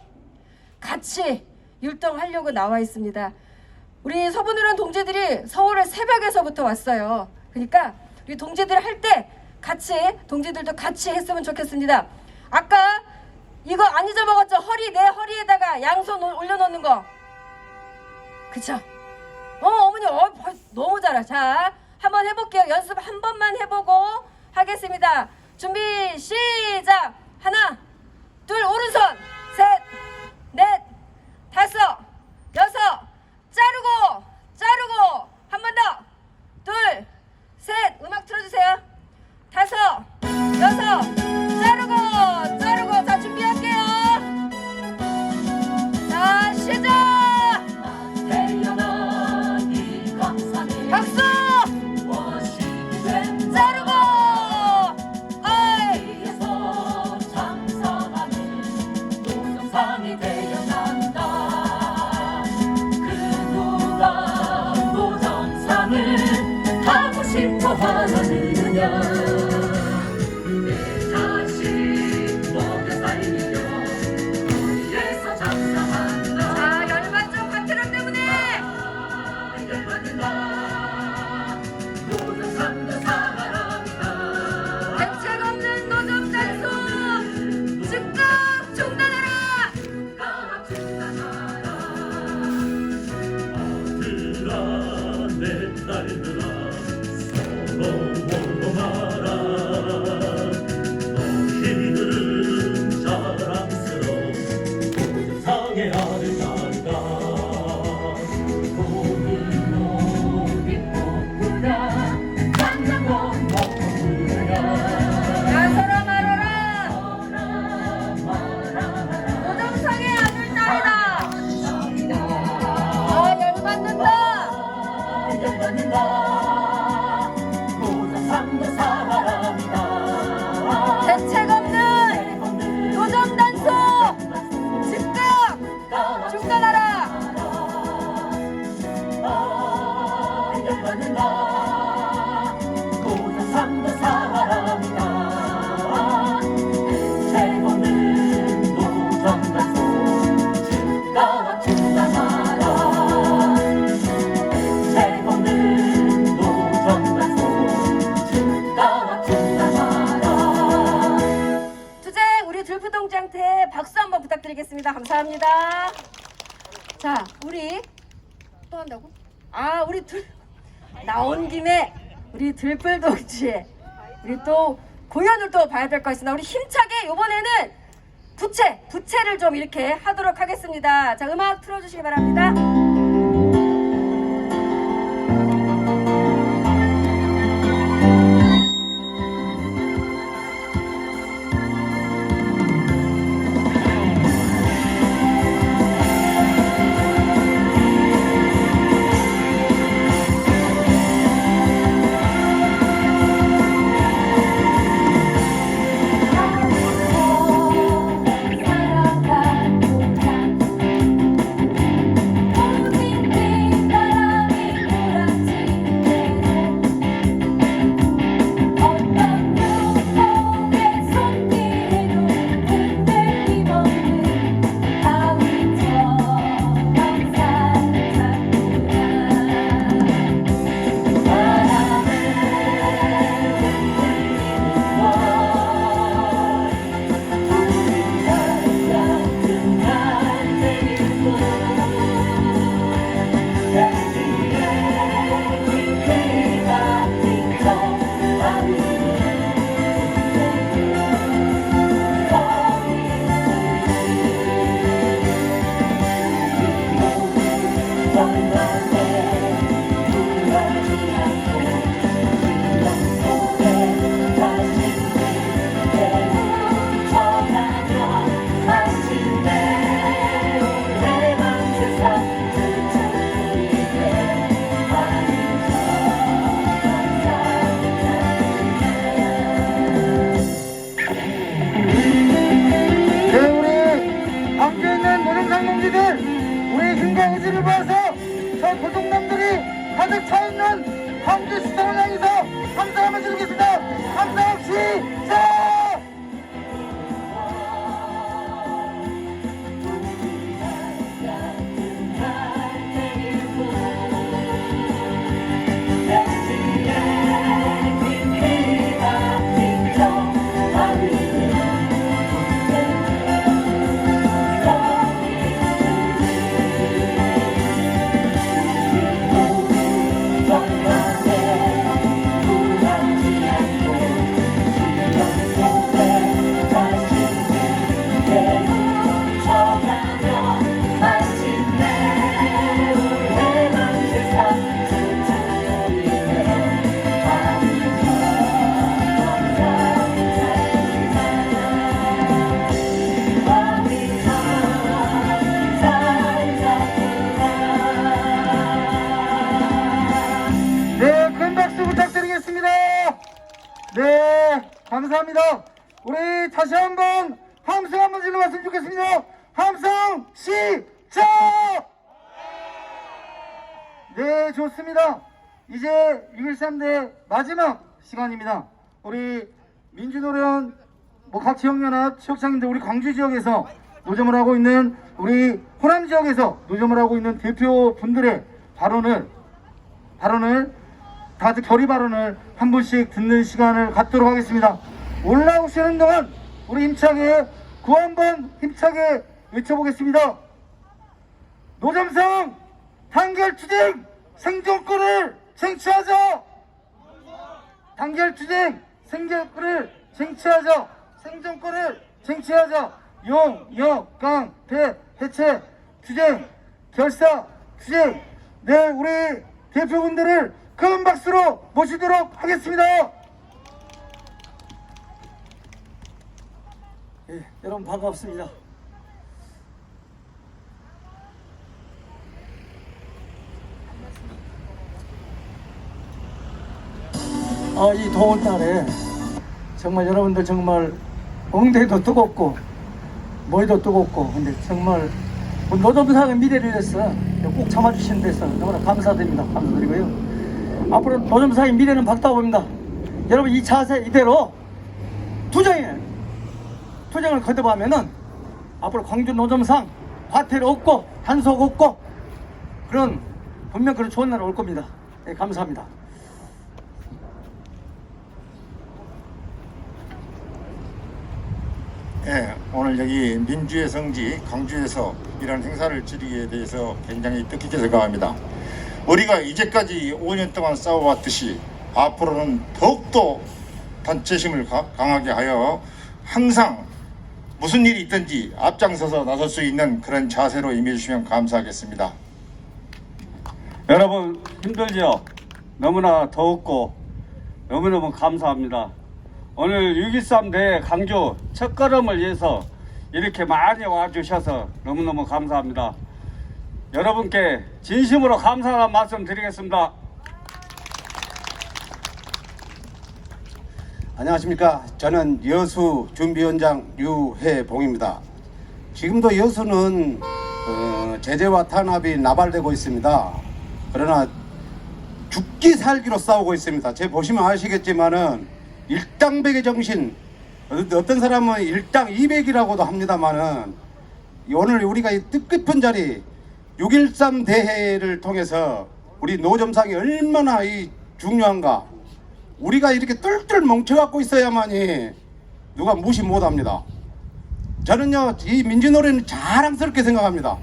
S6: 같이 율동하려고 나와 있습니다. 우리 서부노련 동지들이 서울을 새벽에서부터 왔어요. 그러니까 우리 동지들 할 때 같이, 동지들도 같이 했으면 좋겠습니다. 아까 이거 안 잊어먹었죠? 내 허리에다가 양손 올려놓는 거. 그쵸? 어머니 너무 잘하. 자, 한번 해볼게요. 연습 한 번만 해보고 하겠습니다. 준비 시작. 하나, 둘, 오른손, 셋, 넷, 5, 6, 자르고 한 번 더, 둘, 셋, 음악 틀어주세요. 5, 6, 자르고. 자, 준비할게요. 자, 시작.
S2: 태어난 이 강산에
S6: 박수.
S2: 워싱이 된
S6: 자르고.
S2: 자리에서 장사하는 노점상이 되어난다.
S6: 부탁드리겠습니다. 감사합니다. 자, 우리 또 한다고? 아, 우리 나온 김에 우리 들불동지에 우리 또 공연을 또 봐야 될 것 있습니다. 우리 힘차게 이번에는 부채를 좀 이렇게 하도록 하겠습니다. 자, 음악 틀어주시기 바랍니다.
S3: 우리 힘과 의지를 모아서 저 도둑놈들이 가득 차있는 광주 시장을 향해서 함성 한번 지르겠습니다. 함성 시작! 네, 감사합니다. 우리 다시 한번 함성 한번 질러봤으면 좋겠습니다. 함성 시작! 네, 좋습니다. 이제 6.13대 마지막 시간입니다. 우리 민주노련 각 지역연합 지역장님들 우리 광주 지역에서 노점을 하고 있는 우리 호남 지역에서 노점을 하고 있는 대표분들의 발언을 다들 결의 발언을 한 분씩 듣는 시간을 갖도록 하겠습니다. 올라오시는 동안 우리 힘차게 구호 한번 힘차게 외쳐보겠습니다. 노점상 단결투쟁 생존권을 쟁취하자. 단결투쟁 생존권을 쟁취하자. 생존권을 쟁취하자. 용역강폐 해체 투쟁 결사 투쟁. 네, 우리 대표분들을 큰 박수로 모시도록 하겠습니다.
S1: 예, 여러분 반갑습니다. 이 더운 날에 정말 여러분들 정말 엉덩이도 뜨겁고 머리도 뜨겁고 근데 정말 노점상의 미래를 위해서 꼭 참아주신 데서 너무나 감사드립니다. 감사드리고요. 앞으로 노점상의 미래는 밝다고 봅니다. 여러분 이 자세 이대로 투쟁을 거듭하면은 앞으로 광주 노점상 과태료 없고 단속 없고 분명 그런 좋은 날 올 겁니다. 네, 감사합니다.
S7: 예, 오늘 여기 민주의 성지 광주에서 이런 행사를 치르게 돼서 굉장히 뜻깊게 생각합니다. 우리가 이제까지 5년 동안 싸워왔듯이 앞으로는 더욱더 단체심을 강하게 하여 항상 무슨 일이 있든지 앞장서서 나설 수 있는 그런 자세로 임해주시면 감사하겠습니다.
S8: 여러분 힘들죠? 너무나 더웠고 너무너무 감사합니다. 오늘 6.13 대회 강주 첫걸음을 위해서 이렇게 많이 와주셔서 너무너무 감사합니다. 여러분께 진심으로 감사하다는 말씀 드리겠습니다.
S9: 안녕하십니까. 저는 여수 준비위원장 유해봉입니다. 지금도 여수는 제재와 탄압이 나발되고 있습니다. 그러나 죽기 살기로 싸우고 있습니다. 제 보시면 아시겠지만은 일당백의 정신, 어떤 사람은 일당 200이라고도 합니다만은 오늘 우리가 이 뜻깊은 자리 6.13 대회를 통해서 우리 노점상이 얼마나 이 중요한가. 우리가 이렇게 똘똘 뭉쳐갖고 있어야만이 누가 무시 못합니다. 저는요 이 민주노래는 자랑스럽게 생각합니다.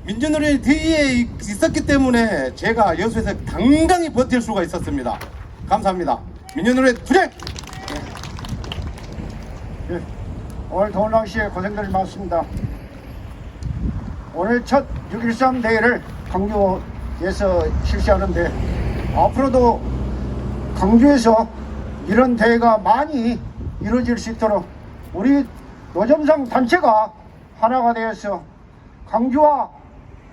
S9: 민주노래 뒤에 있었기 때문에 제가 여수에서 당당히 버틸 수가 있었습니다. 감사합니다. 민주노래 투쟁!
S10: 오늘 더운 날씨에 고생들 많습니다. 오늘 첫 6.13 대회를 광주에서 실시하는데 앞으로도 광주에서 이런 대회가 많이 이루어질 수 있도록 우리 노점상 단체가 하나가 되어서 광주와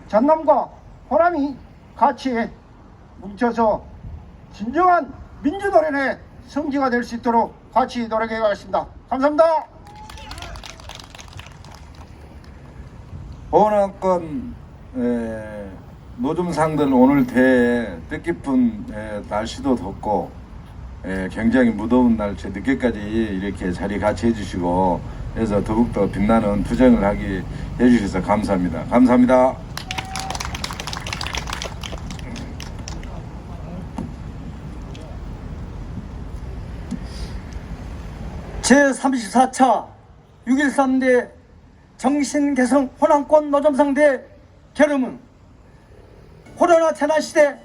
S10: 전남과 호남이 같이 뭉쳐서 진정한 민주노련의 성지가 될 수 있도록 같이 노력해 가겠습니다. 감사합니다.
S11: 호남권 노점상들 오늘 대회 뜻깊은 날씨도 덥고 굉장히 무더운 날씨 늦게까지 이렇게 자리 같이 해주시고 해서 더욱더 빛나는 투쟁을 하게 해주셔서 감사합니다. 감사합니다.
S1: 제34차 6.13대 정신개성 호남권 노점상대 결음은 코로나 재난 시대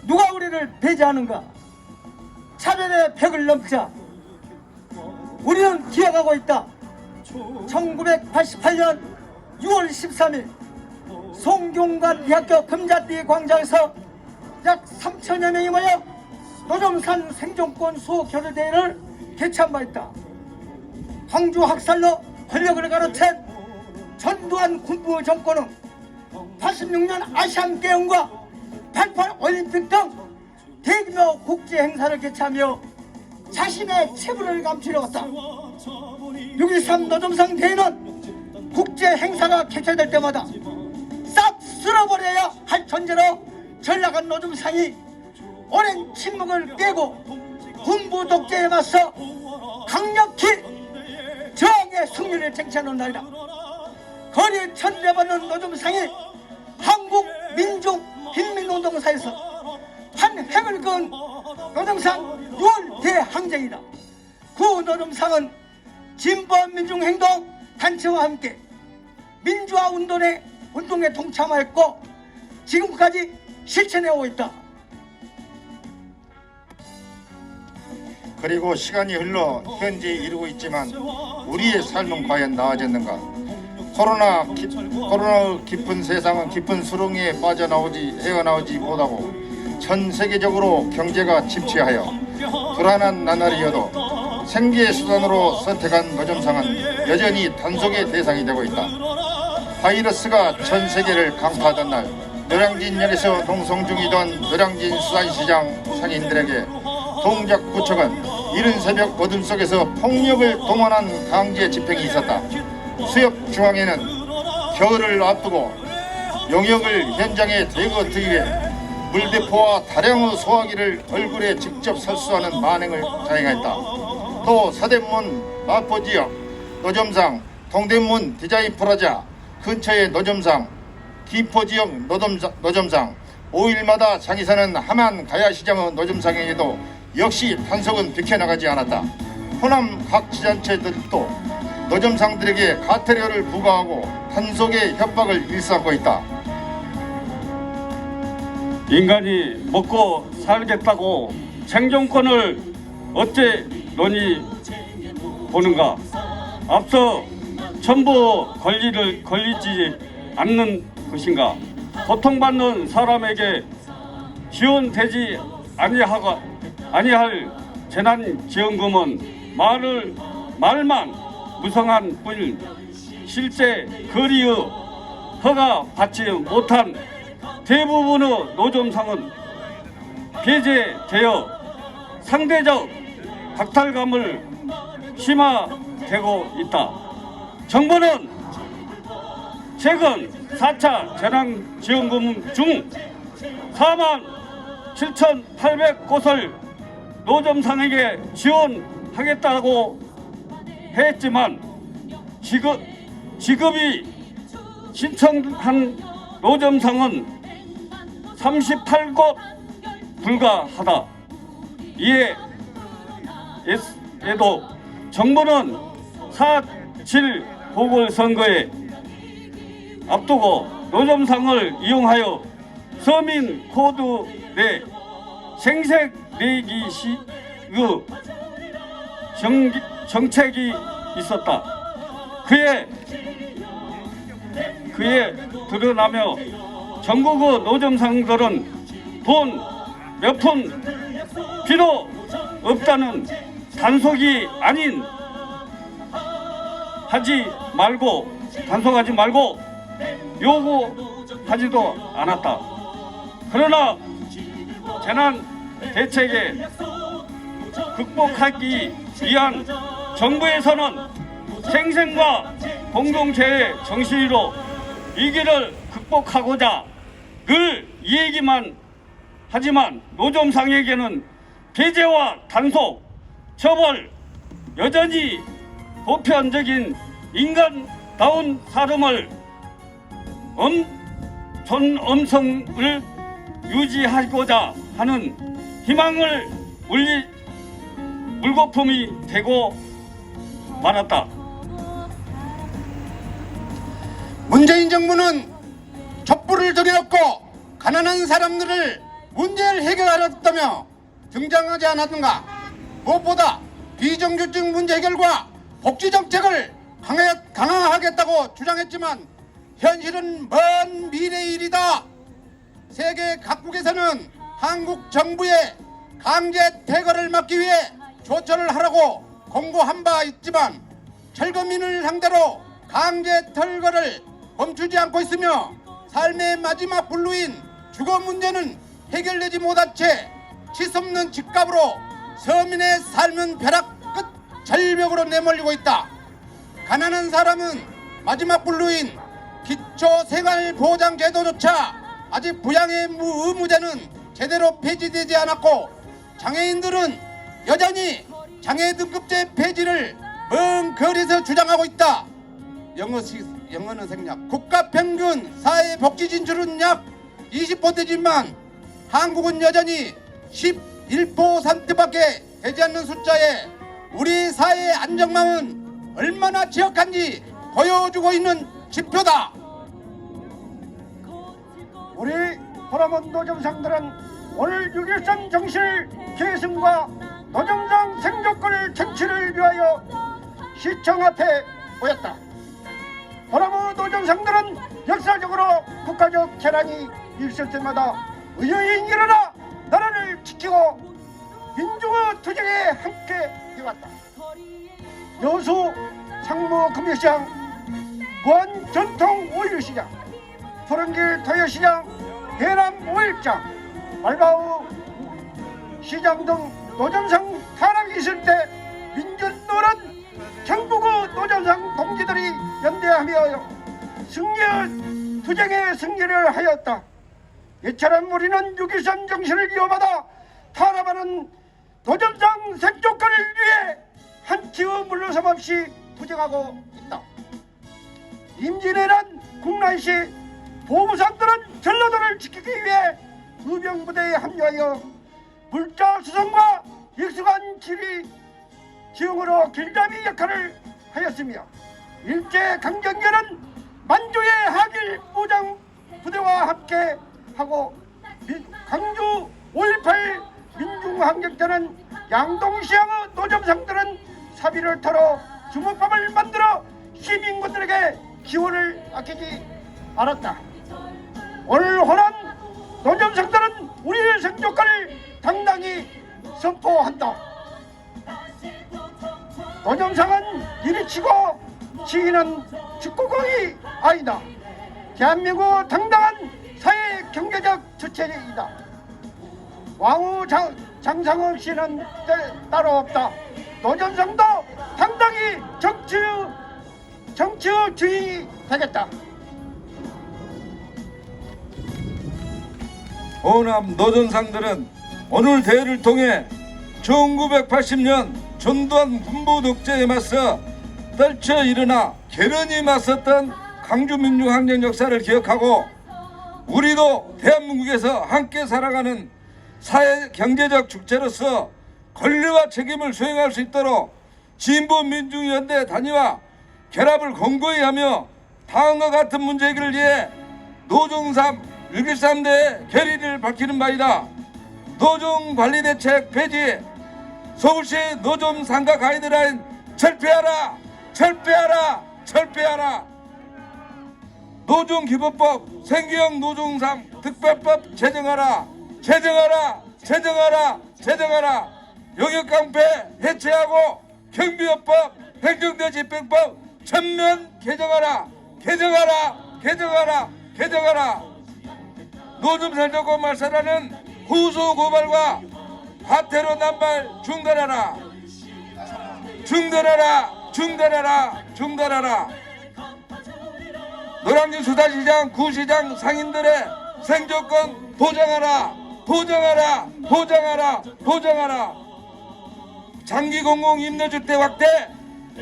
S1: 누가 우리를 배제하는가? 차별의 벽을 넘자 우리는 기억하고 있다. 1988년 6월 13일 송교관 대학교 금자띠 광장에서 약 3천여 명이 모여 노점산 생존권 수호 결의대회를 개최한 바 있다. 광주 학살로 권력을 가로챈 전두환 군부 정권은 86년 아시안게임과 88 올림픽 등 대규모 국제 행사를 개최하며 자신의 체불을 감추려 왔다. 6.13 노점상 대회는 국제 행사가 개최될 때마다 싹 쓸어버려야 할 존재로 전락한 노점상이 오랜 침묵을 깨고 군부 독재에 맞서 강력히 저항의 승리를 쟁취하는 날이다. 거리에 천대받는 노점상이 한국 민중 빈민운동사에서 한 획을 그은 노점상 6월 대항쟁이다. 그 노점상은 진보민중행동 단체와 함께 민주화 운동에 동참하였고 지금까지 실천해오고 있다.
S7: 그리고 시간이 흘러 현재 이루고 있지만 우리의 삶은 과연 나아졌는가? 코로나 깊은 세상은 깊은 수렁에 헤어나오지 못하고 전 세계적으로 경제가 침체하여 불안한 나날이어도 생계의 수단으로 선택한 노점상은 여전히 단속의 대상이 되고 있다. 바이러스가 전 세계를 강타하던 날 노량진역에서 농성 중이던 노량진 수산시장 상인들에게 동작구청은 이른 새벽 어둠 속에서 폭력을 동원한 강제 집행이 있었다. 수협 중앙에는 겨울을 앞두고 용역을 현장에 대거하기 위해 물대포와 다량의 소화기를 얼굴에 직접 설수하는 만행을 자행했다. 또 서대문 마포지역 노점상, 동대문 디자인 프라자 근처의 노점상, 김포지역 노점상, 5일마다 장이 서는 함안 가야시장의 노점상에도 역시 단속은 비켜나가지 않았다. 호남 각 지자체들도 노점상들에게 과태료를 부과하고 탄속의 협박을 일삼고 있다.
S8: 인간이 먹고 살겠다고 생존권을 어째 논의 보는가? 앞서 전부 걸리지 않는 것인가? 고통받는 사람에게 지원되지 아니할 재난지원금은 말만 무성한 뿐 실제 거리의 허가받지 못한 대부분의 노점상은 폐쇄되어 상대적 박탈감을 심화되고 있다. 정부는 최근 4차 재난지원금 중 47,800곳을 노점상에게 지원하겠다고 했지만 지급이 신청한 노점상은 38곳 불과하다. 이에도 정부는 4.7 보궐선거에 앞두고 노점상을 이용하여 서민 코드 내 생색 내기 시의 정책이 있었다. 그에 드러나며 전국의 노점상들은 돈 몇 푼 필요 없다는 단속이 아닌 단속하지 말고 요구하지도 않았다. 그러나 재난 대책에 극복하기 위한 정부에서는 생생과 공동체의 정신으로 위기를 극복하고자 늘 이 얘기만 하지만 노점상에게는 폐쇄와 단속, 처벌, 여전히 보편적인 인간다운 삶을 존엄성을 유지하고자 하는 희망을 물거품이 되고 말았다.
S9: 문재인 정부는 촛불을 정해놓고 가난한 사람들을 문제를 해결하렸다며 등장하지 않았는가? 무엇보다 비정규직 문제 해결과 복지 정책을 강화하겠다고 주장했지만 현실은 먼 미래의 일이다. 세계 각국에서는 한국 정부의 강제 퇴거를 막기 위해 조처를 하라고 공고한 바 있지만 철거민을 상대로 강제 퇴거를 멈추지 않고 있으며 삶의 마지막 분루인 주거 문제는 해결되지 못한 채 치솟는 집값으로 서민의 삶은 벼락 끝 절벽으로 내몰리고 있다. 가난한 사람은 마지막 분루인 기초생활보장제도조차 아직 부양의 의무제는 제대로 폐지되지 않았고 장애인들은 여전히 장애 등급제 폐지를 먼 거리에서 주장하고 있다. 영어는 생략. 국가 평균 사회복지 진출은 약 20%지만 한국은 여전히 11%밖에 되지 않는 숫자에 우리 사회의 안정망은 얼마나 취약한지 보여주고 있는 지표다.
S10: 우리 호남원 노점상들은 오늘 6.13 정신을 계승과 노점상 생존권의 쟁취를 위하여 시청 앞에 모였다. 호남원 노점상들은 역사적으로 국가적 재난이 있을 때마다 의여히 일어나 나라를 지키고 민중의 투쟁에 함께 해왔다. 여수 상무금융시장, 무안 전통 오일시장, 푸른길 토요시장, 해남 오일장, 말바우 시장 등 노점상 탄압이 있을 때 민주노는 전국의 노점상 동지들이 연대하며 투쟁의 승리를 하였다. 이처럼 우리는 6.13 정신을 이어받아 탄압하는 노점상 생존권을 위해 한 치의 물러섬 없이 투쟁하고 있다. 임진왜란 국난 시 보부산들은 전라도를 지키기 위해 의병부대에 합류하여 물자 수송과 익숙한 지리 지형으로 길잡이 역할을 하였으며 일제 강점기에는 만주의 하길 무장 부대와 함께 하고 광주 5.18 민중항쟁 때는 양동시장의 노점상들은 사비를 털어 주먹밥을 만들어 시민군들에게 기원을 아끼지 않았다. 오늘 호남 노점상들은 우리의 생존권을 당당히 선포한다. 노점상은 이리 치고 지휘는 축구공이 아니다. 대한민국 당당한 사회 경제적 주체이다. 왕후 장상 없이는 따로 없다. 노점상도 당당히 정치의 주인이 되겠다.
S11: 호남 노점상들은 오늘 대회를 통해 1980년 전두환 군부 독재에 맞서 떨쳐 일어나 결연히 맞섰던 광주민중항쟁 역사를 기억하고 우리도 대한민국에서 함께 살아가는 사회 경제적 주체로서 권리와 책임을 수행할 수 있도록 진보민중연대 단위와 결합을 공고히 하며 다음과 같은 문제 해결을 위해 노종삼 6.13대 결의를 밝히는 바이다. 노종관리대책 폐지, 서울시 노점 상가 가이드라인 철폐하라, 철폐하라, 철폐하라. 노종기본법, 생계형 노종상 특별법 제정하라, 제정하라, 제정하라, 제정하라. 영역깡패 해체하고 경비업법, 행정대집행법 전면 개정하라, 개정하라, 개정하라, 개정하라. 노점 살려고 말살하는 후소 고발과 과태료 남발 중단하라, 중단하라, 중단하라, 중단하라. 노량진 수산시장, 구시장 상인들의 생존권 보장하라, 보장하라, 보장하라, 보장하라. 장기 공공 임대주택 확대,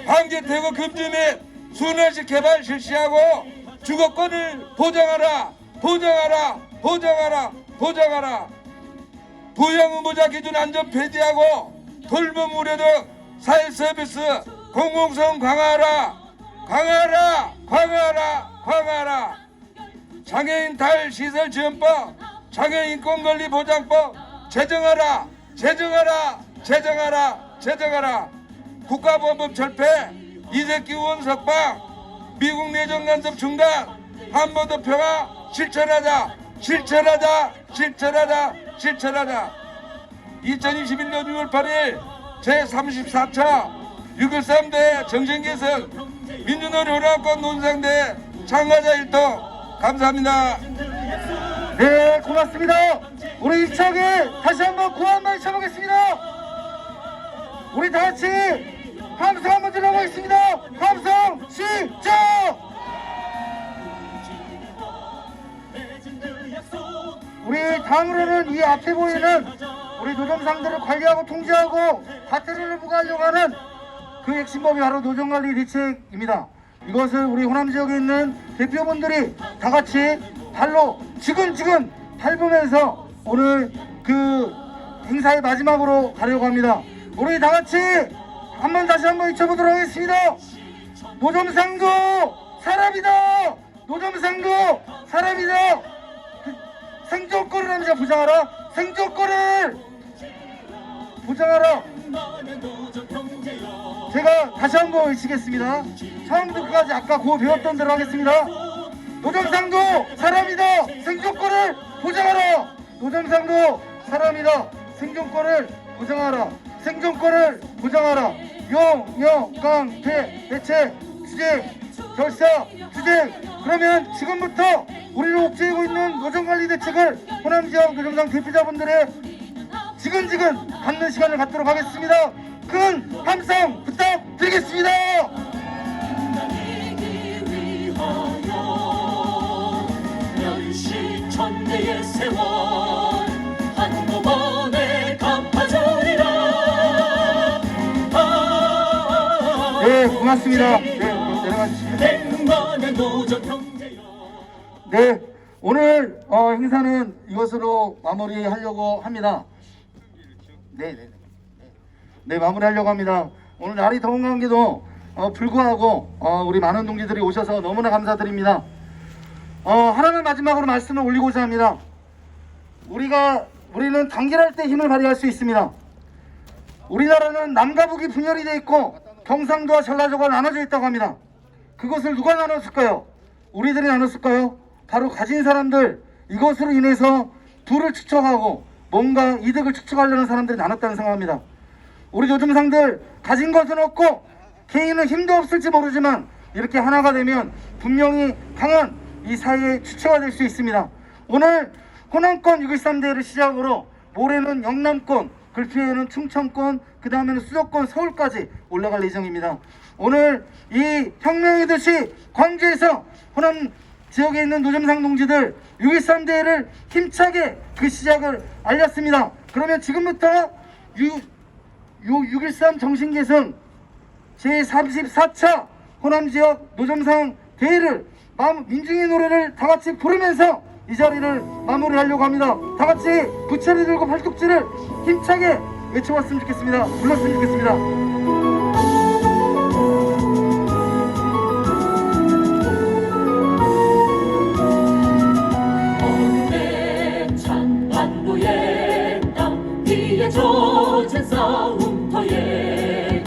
S11: 방제 퇴거 금지 및 순환식 개발 실시하고 주거권을 보장하라, 보장하라, 보장하라, 보장하라. 부양의무자 기준 안전 폐지하고 돌봄 의료 등 사회 서비스 공공성 강화하라, 강화하라, 강화하라, 강화하라. 장애인 탈시설 지원법, 장애인 인권권리 보장법 제정하라, 제정하라, 제정하라, 제정하라. 국가보안법 철폐, 이세기 의원 석방, 미국 내정 간섭 중단, 한반도 평화 실천하자, 실천하자, 실천하자, 실천하자. 2021년 6월 8일 제34차 6.13대 정신개선 민주노래 호남권 논상대 참가자 일동 감사합니다.
S3: 네, 고맙습니다. 우리 일차게 다시 한번 구호 한번 외쳐보겠습니다. 우리 다 같이 함성 한번 들어보겠습니다. 함성 시작! 우리 다음으로는 이 앞에 보이는 우리 노점상들을 관리하고 통제하고 과태료를 부과하려고 하는 그 핵심법이 바로 노점관리 대책입니다. 이것을 우리 호남 지역에 있는 대표분들이 다 같이 발로 지근지근 밟으면서 오늘 그 행사의 마지막으로 가려고 합니다. 우리 다 같이 다시 한번 외쳐보도록 하겠습니다. 노점상도 사람이다. 노점상도 사람이다. 생존권을 합니다. 보장하라. 생존권을 보장하라. 제가 다시 한번 외치겠습니다. 처음부터 끝까지 아까 그 배웠던 대로 하겠습니다. 노점상도 사람이다. 생존권을 보장하라. 노점상도 사람이다. 생존권을 보장하라. 생존권을 보장하라. 영역강퇴 대책 주제 결사 주제. 그러면 지금부터 우리를 옥죄이고 있는 노점관리 대책을 호남지역 노점상 대표자분들의 지근지근 갖는 시간을 갖도록 하겠습니다. 큰 함성 부탁드리겠습니다.
S2: 천대의 세월 한꺼번에 갚아주리라.
S3: 네, 고맙습니다. 네, 내려가 주시면. 네, 오늘 행사는 이것으로 마무리하려고 합니다. 네, 마무리하려고 합니다. 오늘 날이 더운 관계도 불구하고 우리 많은 동지들이 오셔서 너무나 감사드립니다. 하나는 마지막으로 말씀을 올리고자 합니다. 우리는 단결할 때 힘을 발휘할 수 있습니다. 우리나라는 남과 북이 분열이 되어 있고 경상도와 전라도가 나눠져 있다고 합니다. 그것을 누가 나눴을까요? 우리들이 나눴을까요? 바로 가진 사람들, 이것으로 인해서 부를 축적하고 뭔가 이득을 축적하려는 사람들이 나눴다는 생각합니다. 우리 노점상들 가진 것은 없고 개인은 힘도 없을지 모르지만 이렇게 하나가 되면 분명히 강한 이 사회의 주체가 될 수 있습니다. 오늘 호남권 6.13대회를 시작으로 모레는 영남권, 글피에는 충청권, 그 다음에는 수도권 서울까지 올라갈 예정입니다. 오늘 이 혁명의 도시 광주에서 호남 지역에 있는 노점상 동지들 6.13대회를 힘차게 그 시작을 알렸습니다. 그러면 지금부터 6.13 정신계승 제34차 호남지역 노점상 대회를 민중의 노래를 다같이 부르면서 이 자리를 마무리하려고 합니다. 다같이 부채를 들고 팔뚝질을 힘차게 외쳐봤으면 좋겠습니다. 불렀으면 좋겠습니다.
S2: 젖은 싸움터에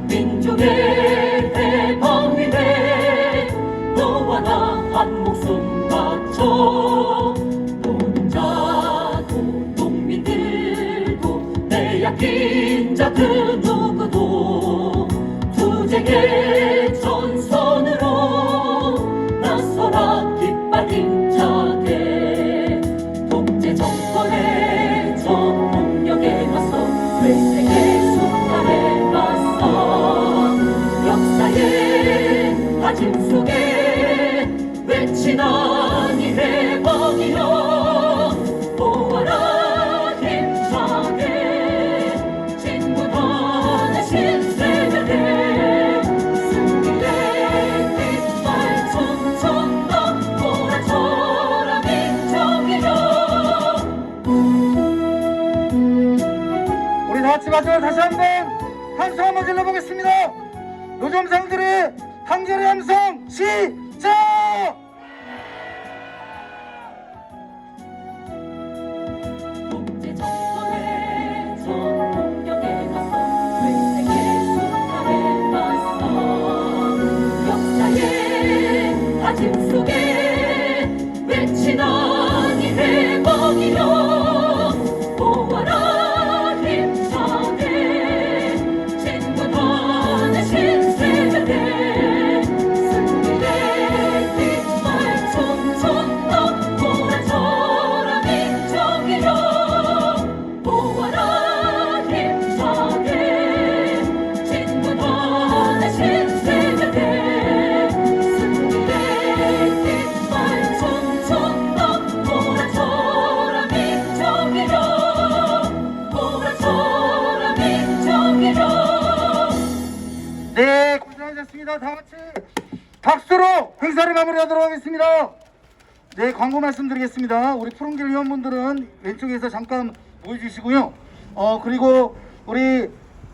S2: 민족의 해방 위해 너와 나 한 목숨 바쳐 노동자도 농민들도 내 약인 자들 누구도 투쟁의 전선으로 나서라 깃발 힘차게 독재 정권의 전폭력에 맞서 회색의 순간에 맞서 역사의 다짐 속에 외치는 이 해방이여 모아라 힘차게 진군하는 신세대에 승리의 깃발 춤췄다 몰아쳐라 민족이여.
S3: 우리 다같이 마지막으로 다시 한번 함성 한번 질러보겠습니다. 노점상들의 한결의 함성 시작!
S2: 독재 정권의 전폭력에 맞서 회색의 순간에 맞서 역사의 다짐 속에 외치는 이 해방이여 모아라 힘차게 진군하는 신세대 승리의 깃발 춤췄다 몰아쳐라 민족이여 모아라 힘차게 진군하는 신세대 승리의 깃발 춤췄다 몰아쳐라 민족이여 몰아쳐라 민족이여.
S3: 네, 고생하셨습니다. 다같이 박수로 행사를 마무리하도록 하겠습니다. 네, 광고 말씀드리겠습니다. 우리 푸른길 회원분들은 왼쪽에서 잠깐 모여주시고요. 그리고 우리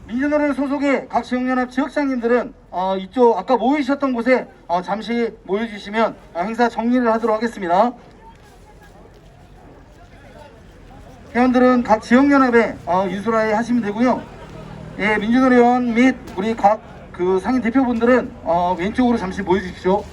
S3: 민주노련 소속의 각 지역연합 지역장님들은 이쪽 아까 모이셨던 곳에 잠시 모여주시면 행사 정리를 하도록 하겠습니다. 회원들은 각 지역연합에 유수라에 하시면 되고요. 예, 민주노련 및 우리 각 그 상인 대표분들은 왼쪽으로 잠시 모여주십시오.